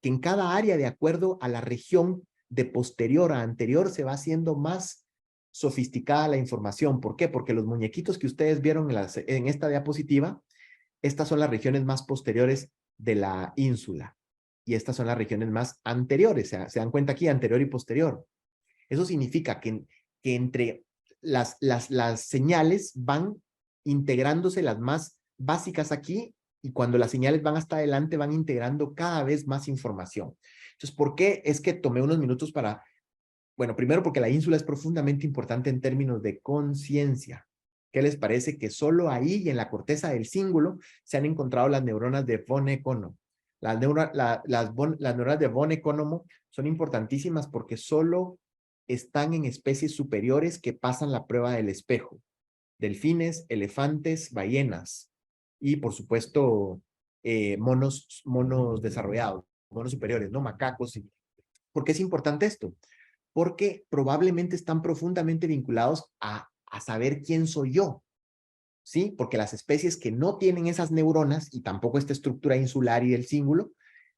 Que en cada área, de acuerdo a la región de posterior a anterior, se va haciendo más sofisticada la información. ¿Por qué? Porque los muñequitos que ustedes vieron en esta diapositiva, estas son las regiones más posteriores de la ínsula. Y estas son las regiones más anteriores. Se dan cuenta aquí, anterior y posterior. Eso significa que entre las señales van integrándose las más básicas aquí, y cuando las señales van hasta adelante van integrando cada vez más información. Entonces, ¿por qué es que tomé unos minutos para... Bueno, primero porque la ínsula es profundamente importante en términos de conciencia. ¿Qué les parece? Que solo ahí y en la corteza del cíngulo se han encontrado las neuronas de von Economo. Las neuronas de von Economo son importantísimas porque solo están en especies superiores que pasan la prueba del espejo. Delfines, elefantes, ballenas y, por supuesto, monos desarrollados, monos superiores, ¿no? Macacos. ¿Por qué es importante esto? Porque probablemente están profundamente vinculados a saber quién soy yo, ¿sí? Porque las especies que no tienen esas neuronas y tampoco esta estructura insular y del cíngulo,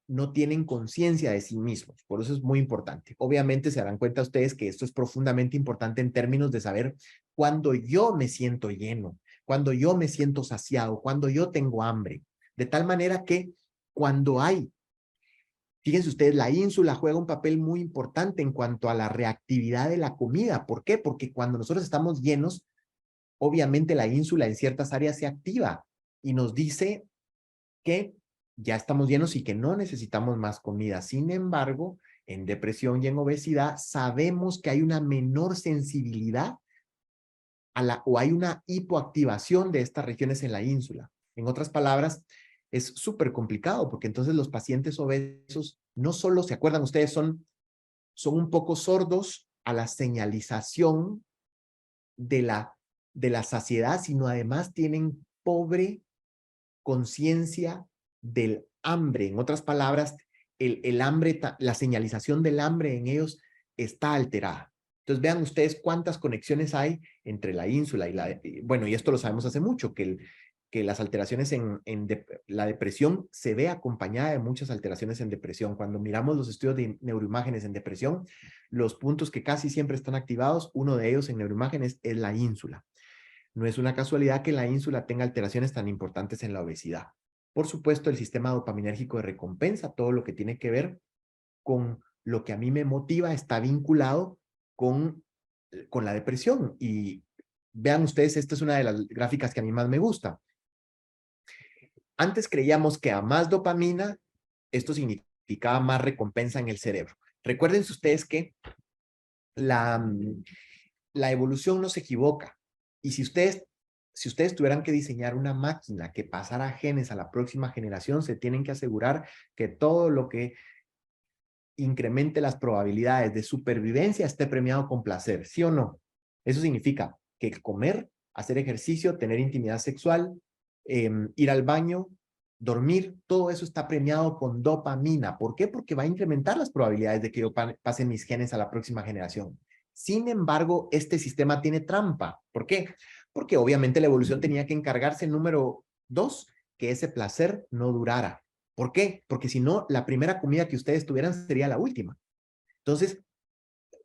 no tienen conciencia de sí mismos. Por eso es muy importante. Obviamente se darán cuenta ustedes que esto es profundamente importante en términos de saber cuándo yo me siento lleno, cuándo yo me siento saciado, cuándo yo tengo hambre. De tal manera que cuando hay, fíjense ustedes, la ínsula juega un papel muy importante en cuanto a la reactividad de la comida. ¿Por qué? Porque cuando nosotros estamos llenos, obviamente la ínsula en ciertas áreas se activa y nos dice que ya estamos llenos y que no necesitamos más comida. Sin embargo, en depresión y en obesidad sabemos que hay una menor sensibilidad o hay una hipoactivación de estas regiones en la ínsula. En otras palabras, es súper complicado porque entonces los pacientes obesos no solo, ¿se acuerdan ustedes? Son un poco sordos a la señalización de la saciedad, sino además tienen pobre conciencia del hambre. En otras palabras, el hambre, la señalización del hambre en ellos está alterada. Entonces vean ustedes cuántas conexiones hay entre la ínsula y bueno, y esto lo sabemos hace mucho, que las alteraciones la depresión se ve acompañada de muchas alteraciones en depresión. Cuando miramos los estudios de neuroimágenes en depresión, los puntos que casi siempre están activados, uno de ellos en neuroimágenes es la ínsula. No es una casualidad que la ínsula tenga alteraciones tan importantes en la obesidad. Por supuesto, el sistema dopaminérgico de recompensa, todo lo que tiene que ver con lo que a mí me motiva, está vinculado con la depresión. Y vean ustedes, esta es una de las gráficas que a mí más me gusta. Antes creíamos que a más dopamina, esto significaba más recompensa en el cerebro. Recuerden ustedes que la evolución no se equivoca. Y si ustedes tuvieran que diseñar una máquina que pasara genes a la próxima generación, se tienen que asegurar que todo lo que incremente las probabilidades de supervivencia esté premiado con placer, ¿sí o no? Eso significa que comer, hacer ejercicio, tener intimidad sexual, ir al baño, dormir, todo eso está premiado con dopamina. ¿Por qué? Porque va a incrementar las probabilidades de que yo pase mis genes a la próxima generación. Sin embargo, este sistema tiene trampa. ¿Por qué? Porque obviamente la evolución tenía que encargarse, número 2, que ese placer no durara. ¿Por qué? Porque si no, la primera comida que ustedes tuvieran sería la última. Entonces,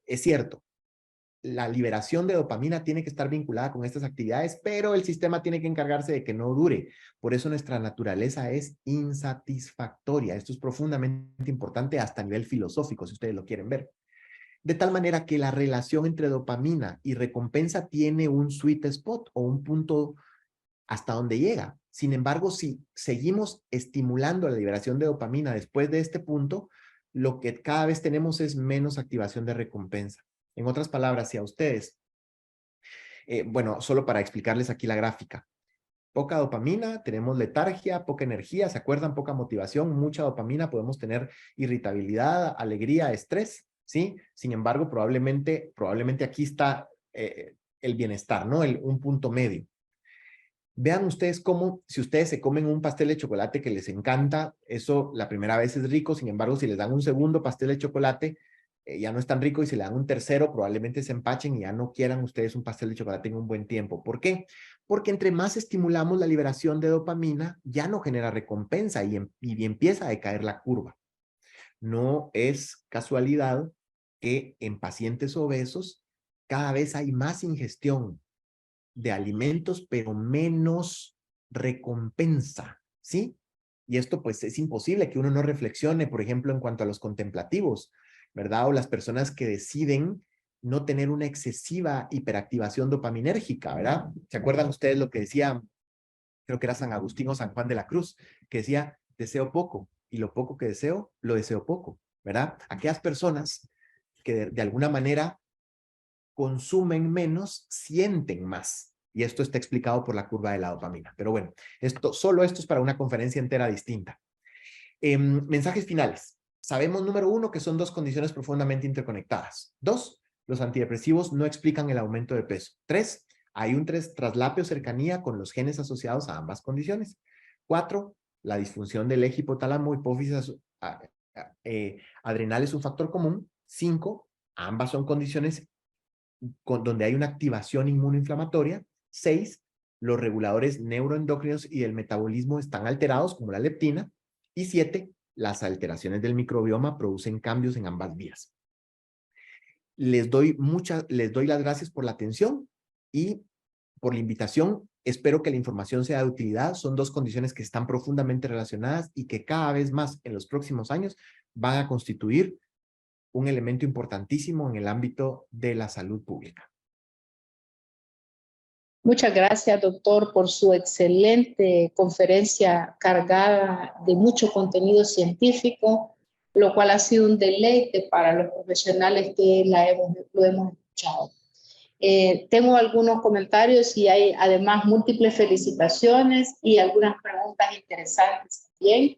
es cierto, la liberación de dopamina tiene que estar vinculada con estas actividades, pero el sistema tiene que encargarse de que no dure. Por eso nuestra naturaleza es insatisfactoria. Esto es profundamente importante hasta a nivel filosófico, si ustedes lo quieren ver. De tal manera que la relación entre dopamina y recompensa tiene un sweet spot o un punto hasta donde llega. Sin embargo, si seguimos estimulando la liberación de dopamina después de este punto, lo que cada vez tenemos es menos activación de recompensa. En otras palabras, si a ustedes, bueno, solo para explicarles aquí la gráfica, poca dopamina, tenemos letargia, poca energía, ¿se acuerdan? Poca motivación, mucha dopamina, podemos tener irritabilidad, alegría, estrés, ¿sí? Sin embargo, probablemente aquí está el bienestar, ¿no? Un punto medio. Vean ustedes cómo, si ustedes se comen un pastel de chocolate que les encanta, eso la primera vez es rico, sin embargo, si les dan un segundo pastel de chocolate, ya no es tan rico, y si le dan un tercero, probablemente se empachen y ya no quieran ustedes un pastel de chocolate en un buen tiempo. ¿Por qué? Porque entre más estimulamos la liberación de dopamina, ya no genera recompensa y empieza a decaer la curva. No es casualidad que en pacientes obesos cada vez hay más ingestión de alimentos, pero menos recompensa, ¿sí? Y esto pues es imposible que uno no reflexione, por ejemplo, en cuanto a los contemplativos, ¿verdad? O las personas que deciden no tener una excesiva hiperactivación dopaminérgica, ¿verdad? ¿Se acuerdan ustedes lo que decía, creo que era San Agustín o San Juan de la Cruz, que decía, deseo poco, y lo poco que deseo, lo deseo poco, ¿verdad? Aquellas personas que de alguna manera consumen menos, sienten más. Y esto está explicado por la curva de la dopamina. Pero bueno, solo esto es para una conferencia entera distinta. Mensajes finales. Sabemos, número 1, que son dos condiciones profundamente interconectadas. 2, los antidepresivos no explican el aumento de peso. 3, hay un traslapio cercanía con los genes asociados a ambas condiciones. 4, la disfunción del eje hipotálamo hipófisis adrenal es un factor común. 5, ambas son condiciones donde hay una activación inmunoinflamatoria. 6, los reguladores neuroendocrinos y del metabolismo están alterados, como la leptina. Y 7, las alteraciones del microbioma producen cambios en ambas vías. Les doy las gracias por la atención y por la invitación. Espero que la información sea de utilidad. Son dos condiciones que están profundamente relacionadas y que cada vez más en los próximos años van a constituir un elemento importantísimo en el ámbito de la salud pública. Muchas gracias, doctor, por su excelente conferencia cargada de mucho contenido científico, lo cual ha sido un deleite para los profesionales que lo hemos escuchado. Tengo algunos comentarios y hay además múltiples felicitaciones y algunas preguntas interesantes también,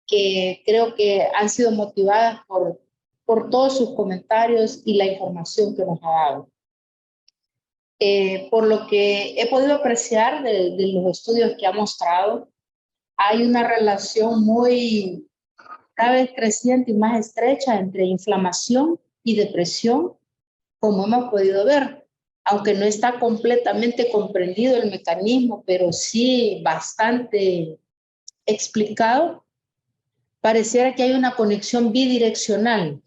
que creo que han sido motivadas por por todos sus comentarios y la información que nos ha dado. Por lo que he podido apreciar de los estudios que ha mostrado, hay una relación muy cada vez creciente y más estrecha entre inflamación y depresión, como hemos podido ver, aunque no está completamente comprendido el mecanismo, pero sí bastante explicado, pareciera que hay una conexión bidireccional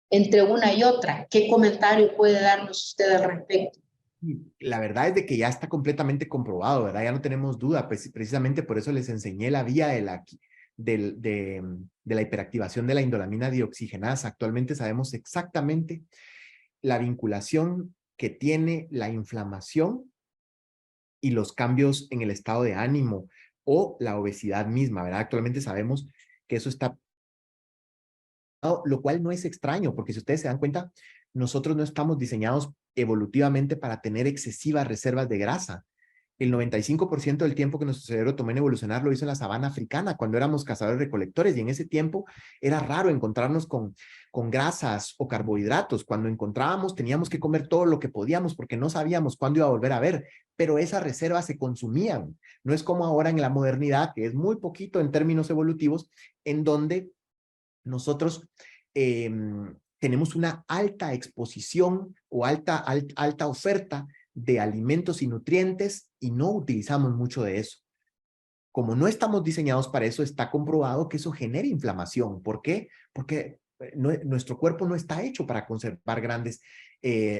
entre una y otra. ¿Qué comentario puede darnos usted al respecto? La verdad es de que ya está completamente comprobado, ¿verdad? Ya no tenemos duda, pues precisamente por eso les enseñé la vía de la hiperactivación de la indolamina dioxigenasa. Actualmente sabemos exactamente la vinculación que tiene la inflamación y los cambios en el estado de ánimo o la obesidad misma, ¿verdad? Actualmente sabemos que eso está, lo cual no es extraño, porque si ustedes se dan cuenta, nosotros no estamos diseñados evolutivamente para tener excesivas reservas de grasa. El 95% del tiempo que nuestro cerebro tomó en evolucionar lo hizo en la sabana africana, cuando éramos cazadores-recolectores, y en ese tiempo era raro encontrarnos con grasas o carbohidratos. Cuando encontrábamos, teníamos que comer todo lo que podíamos porque no sabíamos cuándo iba a volver a ver, pero esas reservas se consumían. No es como ahora en la modernidad, que es muy poquito en términos evolutivos, en donde nosotros tenemos una alta exposición o alta oferta de alimentos y nutrientes y no utilizamos mucho de eso. Como no estamos diseñados para eso, está comprobado que eso genera inflamación. ¿Por qué? Porque nuestro cuerpo no está hecho para conservar grandes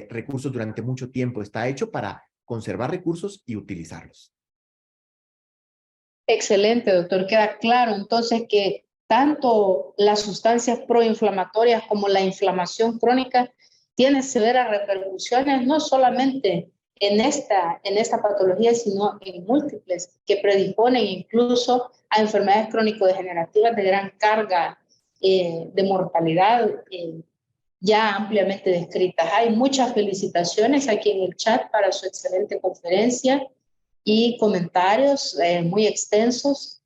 recursos durante mucho tiempo. Está hecho para conservar recursos y utilizarlos. Excelente, doctor. Queda claro entonces que tanto las sustancias proinflamatorias como la inflamación crónica tienen severas repercusiones, no solamente en esta patología, sino en múltiples, que predisponen incluso a enfermedades crónico-degenerativas de gran carga de mortalidad, ya ampliamente descritas. Hay muchas felicitaciones aquí en el chat para su excelente conferencia y comentarios muy extensos.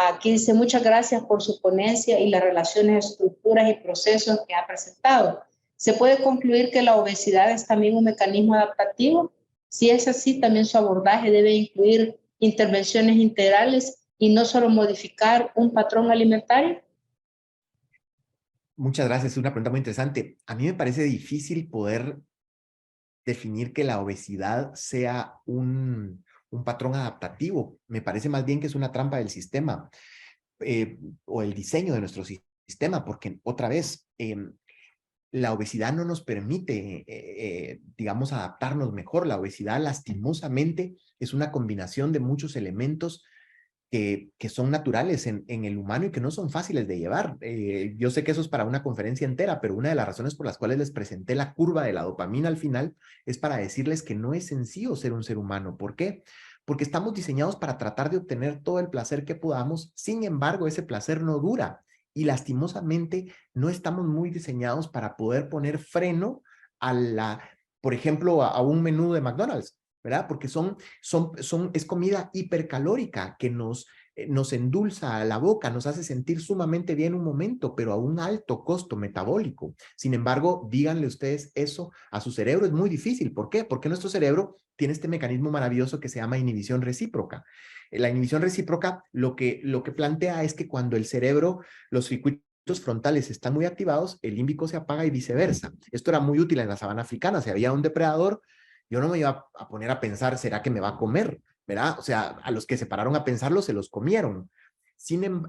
Aquí dice: muchas gracias por su ponencia y las relaciones, estructuras y procesos que ha presentado. ¿Se puede concluir que la obesidad es también un mecanismo adaptativo? Si es así, también su abordaje debe incluir intervenciones integrales y no solo modificar un patrón alimentario. Muchas gracias, es una pregunta muy interesante. A mí me parece difícil poder definir que la obesidad sea un patrón adaptativo. Me parece más bien que es una trampa del sistema o el diseño de nuestro sistema, porque otra vez, la obesidad no nos permite, digamos, adaptarnos mejor. La obesidad, lastimosamente, es una combinación de muchos elementos que son naturales en el humano y que no son fáciles de llevar. Yo sé que eso es para una conferencia entera, pero una de las razones por las cuales les presenté la curva de la dopamina al final es para decirles que no es sencillo ser un ser humano. ¿Por qué? Porque estamos diseñados para tratar de obtener todo el placer que podamos. Sin embargo, ese placer no dura y lastimosamente no estamos muy diseñados para poder poner freno por ejemplo, a un menú de McDonald's, ¿verdad? Porque es comida hipercalórica que nos endulza la boca, nos hace sentir sumamente bien un momento, pero a un alto costo metabólico. Sin embargo, díganle ustedes eso a su cerebro, es muy difícil. ¿Por qué? Porque nuestro cerebro tiene este mecanismo maravilloso que se llama inhibición recíproca. La inhibición recíproca lo que plantea es que cuando el cerebro, los circuitos frontales están muy activados, el límbico se apaga y viceversa. Esto era muy útil en la sabana africana. Si había un depredador, yo no me iba a poner a pensar, ¿será que me va a comer? ¿Verdad? O sea, a los que se pararon a pensarlo, se los comieron.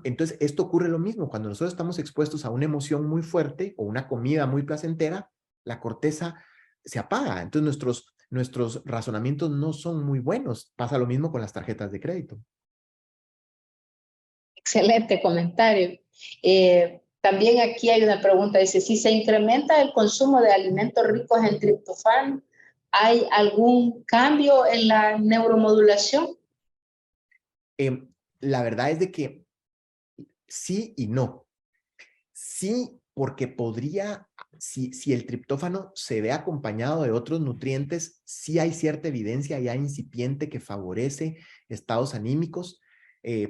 Entonces, esto ocurre lo mismo. Cuando nosotros estamos expuestos a una emoción muy fuerte o una comida muy placentera, la corteza se apaga. Entonces, nuestros razonamientos no son muy buenos. Pasa lo mismo con las tarjetas de crédito. Excelente comentario. También aquí hay una pregunta, dice: si se incrementa el consumo de alimentos ricos en triptofano, ¿hay algún cambio en la neuromodulación? La verdad es de que sí y no. Sí, porque si el triptófano se ve acompañado de otros nutrientes, sí hay cierta evidencia ya incipiente que favorece estados anímicos.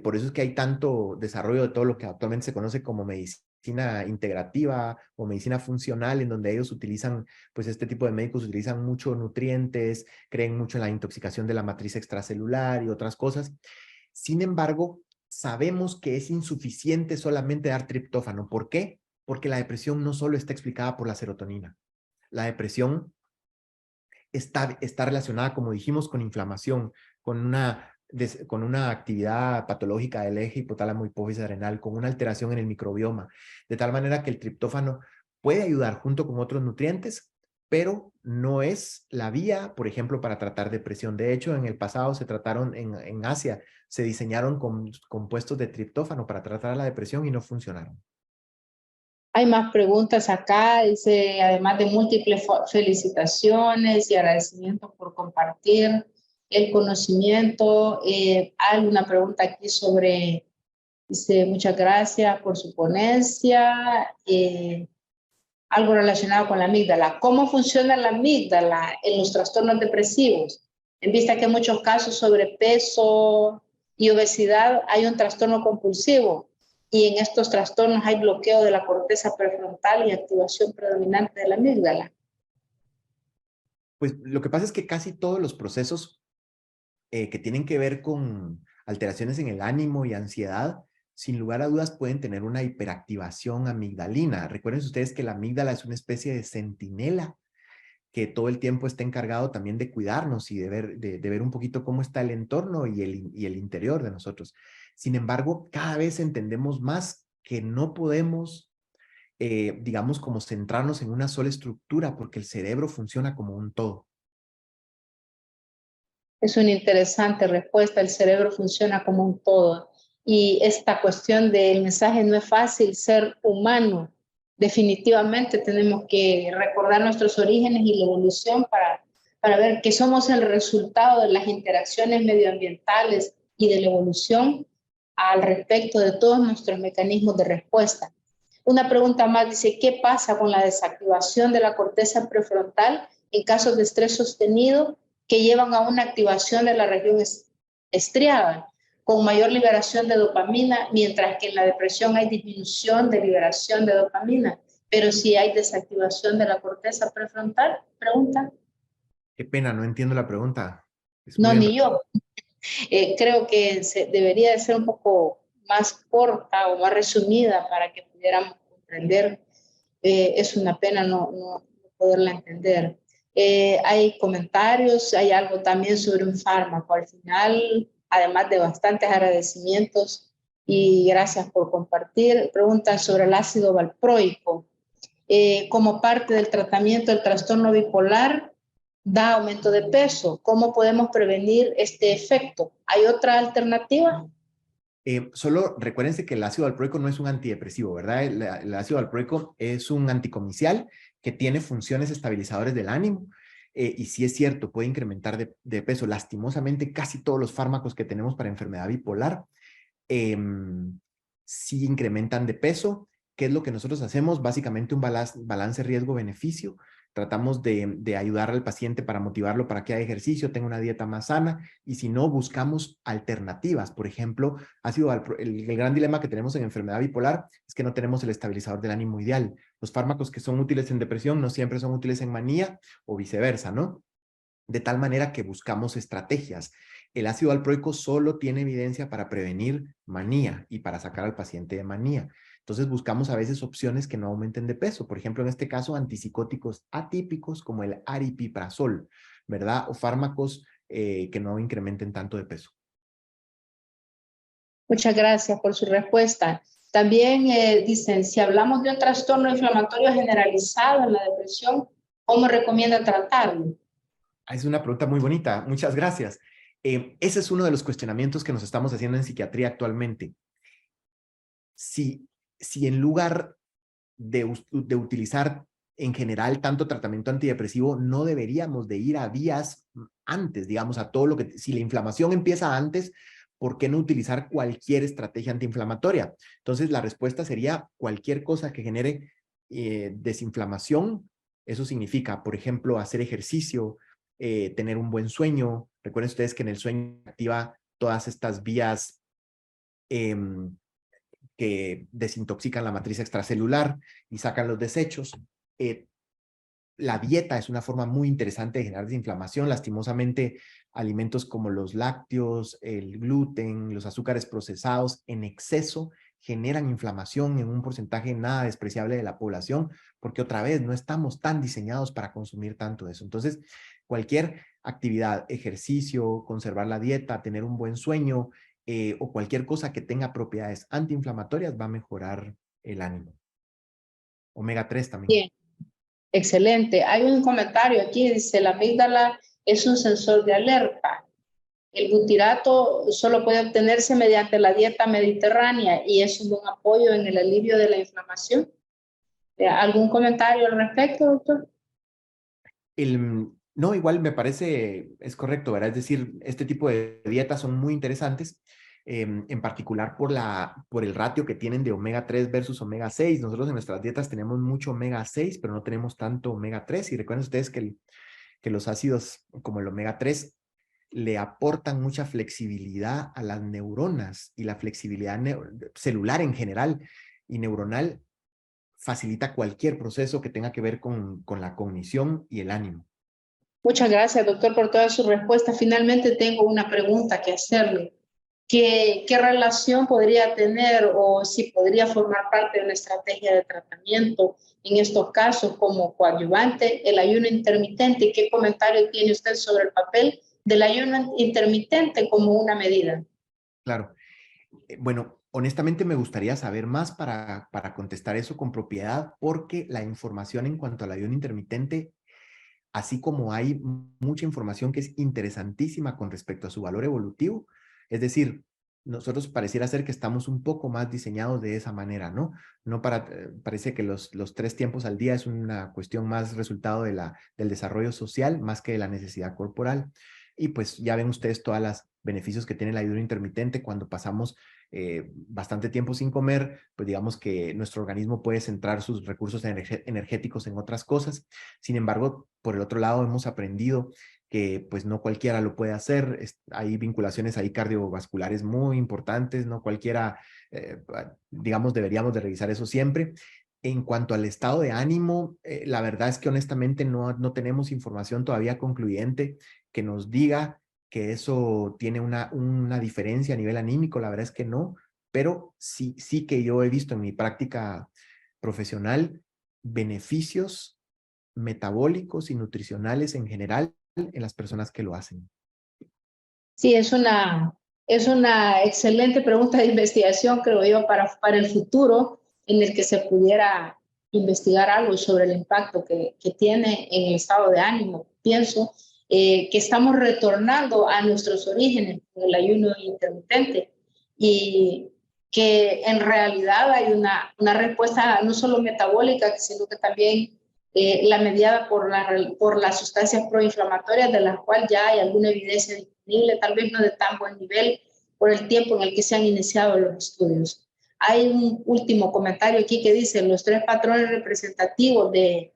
Por eso es que hay tanto desarrollo de todo lo que actualmente se conoce como medicina medicina integrativa o medicina funcional, en donde ellos utilizan, pues este tipo de médicos utilizan mucho nutrientes, creen mucho en la intoxicación de la matriz extracelular y otras cosas. Sin embargo, sabemos que es insuficiente solamente dar triptófano. ¿Por qué? Porque la depresión no solo está explicada por la serotonina. La depresión está relacionada, como dijimos, con inflamación, con una actividad patológica del eje hipotálamo hipófisis adrenal, con una alteración en el microbioma, de tal manera que el triptófano puede ayudar junto con otros nutrientes, pero no es la vía, por ejemplo, para tratar depresión. De hecho, en el pasado se trataron, en Asia, se diseñaron compuestos de triptófano para tratar la depresión y no funcionaron. Hay más preguntas acá, dice, además de múltiples felicitaciones y agradecimientos por compartir el conocimiento. Hay una pregunta aquí sobre, dice, muchas gracias por su ponencia. Algo relacionado con la amígdala. ¿Cómo funciona la amígdala en los trastornos depresivos? En vista que en muchos casos sobrepeso y obesidad hay un trastorno compulsivo y en estos trastornos hay bloqueo de la corteza prefrontal y activación predominante de la amígdala. Pues lo que pasa es que casi todos los procesos que tienen que ver con alteraciones en el ánimo y ansiedad, sin lugar a dudas pueden tener una hiperactivación amigdalina. Recuerden ustedes que la amígdala es una especie de centinela que todo el tiempo está encargado también de cuidarnos y de ver un poquito cómo está el entorno y el interior de nosotros. Sin embargo, cada vez entendemos más que no podemos, digamos, como centrarnos en una sola estructura, porque el cerebro funciona como un todo. Es una interesante respuesta. El cerebro funciona como un todo. Y esta cuestión del mensaje no es fácil, ser humano. Definitivamente tenemos que recordar nuestros orígenes y la evolución para ver que somos el resultado de las interacciones medioambientales y de la evolución al respecto de todos nuestros mecanismos de respuesta. Una pregunta más dice, ¿qué pasa con la desactivación de la corteza prefrontal en casos de estrés sostenido que llevan a una activación de la región estriada, con mayor liberación de dopamina, mientras que en la depresión hay disminución de liberación de dopamina, pero si hay desactivación de la corteza prefrontal? Pregunta. Qué pena, no entiendo la pregunta. Es No, muy ni yo. Creo que debería de ser un poco más corta o más resumida para que pudiéramos comprender. Es una pena no poderla entender. Hay comentarios, hay algo también sobre un fármaco. Al final, además de bastantes agradecimientos y gracias por compartir, preguntan sobre el ácido valproico. Como parte del tratamiento del trastorno bipolar, da aumento de peso. ¿Cómo podemos prevenir este efecto? ¿Hay otra alternativa? Solo recuérdense que el ácido valproico no es un antidepresivo, ¿verdad? El ácido valproico es un anticomicial que tiene funciones estabilizadoras del ánimo y sí es cierto, puede incrementar de peso. Lastimosamente, casi todos los fármacos que tenemos para enfermedad bipolar sí incrementan de peso. ¿Qué es lo que nosotros hacemos? Básicamente un balance riesgo-beneficio. Tratamos de ayudar al paciente para motivarlo para que haga ejercicio, tenga una dieta más sana y si no, buscamos alternativas. Por ejemplo, el gran dilema que tenemos en enfermedad bipolar es que no tenemos el estabilizador del ánimo ideal. Los fármacos que son útiles en depresión no siempre son útiles en manía o viceversa, ¿no? De tal manera que buscamos estrategias. El ácido valproico solo tiene evidencia para prevenir manía y para sacar al paciente de manía. Entonces buscamos a veces opciones que no aumenten de peso. Por ejemplo, en este caso, antipsicóticos atípicos como el aripiprazol, ¿verdad? O fármacos que no incrementen tanto de peso. Muchas gracias por su respuesta. También dicen, si hablamos de un trastorno inflamatorio generalizado en la depresión, ¿cómo recomienda tratarlo? Es una pregunta muy bonita. Muchas gracias. Ese es uno de los cuestionamientos que nos estamos haciendo en psiquiatría actualmente. Si en lugar de utilizar en general tanto tratamiento antidepresivo, no deberíamos de ir a vías antes, digamos, a todo lo que, si la inflamación empieza antes, ¿por qué no utilizar cualquier estrategia antiinflamatoria? Entonces, la respuesta sería cualquier cosa que genere desinflamación. Eso significa, por ejemplo, hacer ejercicio, tener un buen sueño. Recuerden ustedes que en el sueño activa todas estas vías que desintoxican la matriz extracelular y sacan los desechos. La dieta es una forma muy interesante de generar desinflamación. Lastimosamente, alimentos como los lácteos, el gluten, los azúcares procesados en exceso generan inflamación en un porcentaje nada despreciable de la población, porque otra vez no estamos tan diseñados para consumir tanto de eso. Entonces, cualquier actividad, ejercicio, conservar la dieta, tener un buen sueño o cualquier cosa que tenga propiedades antiinflamatorias va a mejorar el ánimo. Omega 3 también. Bien, excelente. Hay un comentario aquí, dice, la amígdala es un sensor de alerta. El butirato solo puede obtenerse mediante la dieta mediterránea y es un buen apoyo en el alivio de la inflamación. ¿Algún comentario al respecto, doctor? No, igual me parece, es correcto, ¿verdad? Es decir, este tipo de dietas son muy interesantes, en particular por el ratio que tienen de omega 3 versus omega 6. Nosotros en nuestras dietas tenemos mucho omega 6, pero no tenemos tanto omega 3. Y recuerden ustedes que los ácidos como el omega 3 le aportan mucha flexibilidad a las neuronas, y la flexibilidad celular en general y neuronal facilita cualquier proceso que tenga que ver con la cognición y el ánimo. Muchas gracias, doctor, por toda su respuesta. Finalmente tengo una pregunta que hacerle. ¿Qué relación podría tener o si podría formar parte de una estrategia de tratamiento en estos casos como coadyuvante el ayuno intermitente? ¿Qué comentario tiene usted sobre el papel del ayuno intermitente como una medida? Claro. Bueno, honestamente me gustaría saber más para contestar eso con propiedad, porque la información en cuanto al ayuno intermitente, así como hay mucha información que es interesantísima con respecto a su valor evolutivo, es decir, nosotros pareciera ser que estamos un poco más diseñados de esa manera, ¿no? Parece que los 3 tiempos al día es una cuestión más resultado del desarrollo social más que de la necesidad corporal. Y pues ya ven ustedes todos los beneficios que tiene el ayuno intermitente cuando pasamos bastante tiempo sin comer, pues digamos que nuestro organismo puede centrar sus recursos energéticos en otras cosas. Sin embargo, por el otro lado, hemos aprendido que pues no cualquiera lo puede hacer. Hay vinculaciones ahí cardiovasculares muy importantes, no cualquiera, digamos, deberíamos de revisar eso siempre. En cuanto al estado de ánimo, la verdad es que honestamente no tenemos información todavía concluyente que nos diga que eso tiene una diferencia a nivel anímico. La verdad es que no, pero sí que yo he visto en mi práctica profesional beneficios metabólicos y nutricionales en general en las personas que lo hacen. Sí, es una excelente pregunta de investigación, creo yo, para el futuro, en el que se pudiera investigar algo sobre el impacto que tiene en el estado de ánimo. Pienso que estamos retornando a nuestros orígenes con el ayuno intermitente y que en realidad hay una respuesta no solo metabólica, sino que también la mediada por las sustancias proinflamatorias, de las cuales ya hay alguna evidencia disponible, tal vez no de tan buen nivel por el tiempo en el que se han iniciado los estudios. Hay un último comentario aquí que dice: los 3 patrones representativos de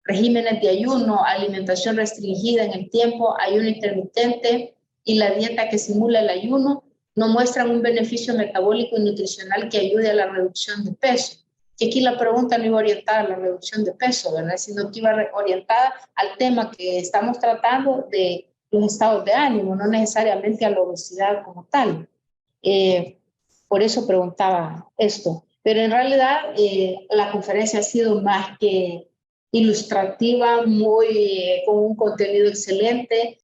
regímenes de ayuno, alimentación restringida en el tiempo, ayuno intermitente y la dieta que simula el ayuno, no muestran un beneficio metabólico y nutricional que ayude a la reducción de peso. Y aquí la pregunta no iba orientada a la reducción de peso, ¿verdad? Sino que iba orientada al tema que estamos tratando de los estados de ánimo, no necesariamente a la obesidad como tal. Por eso preguntaba esto. Pero en realidad la conferencia ha sido más que ilustrativa, con un contenido excelente.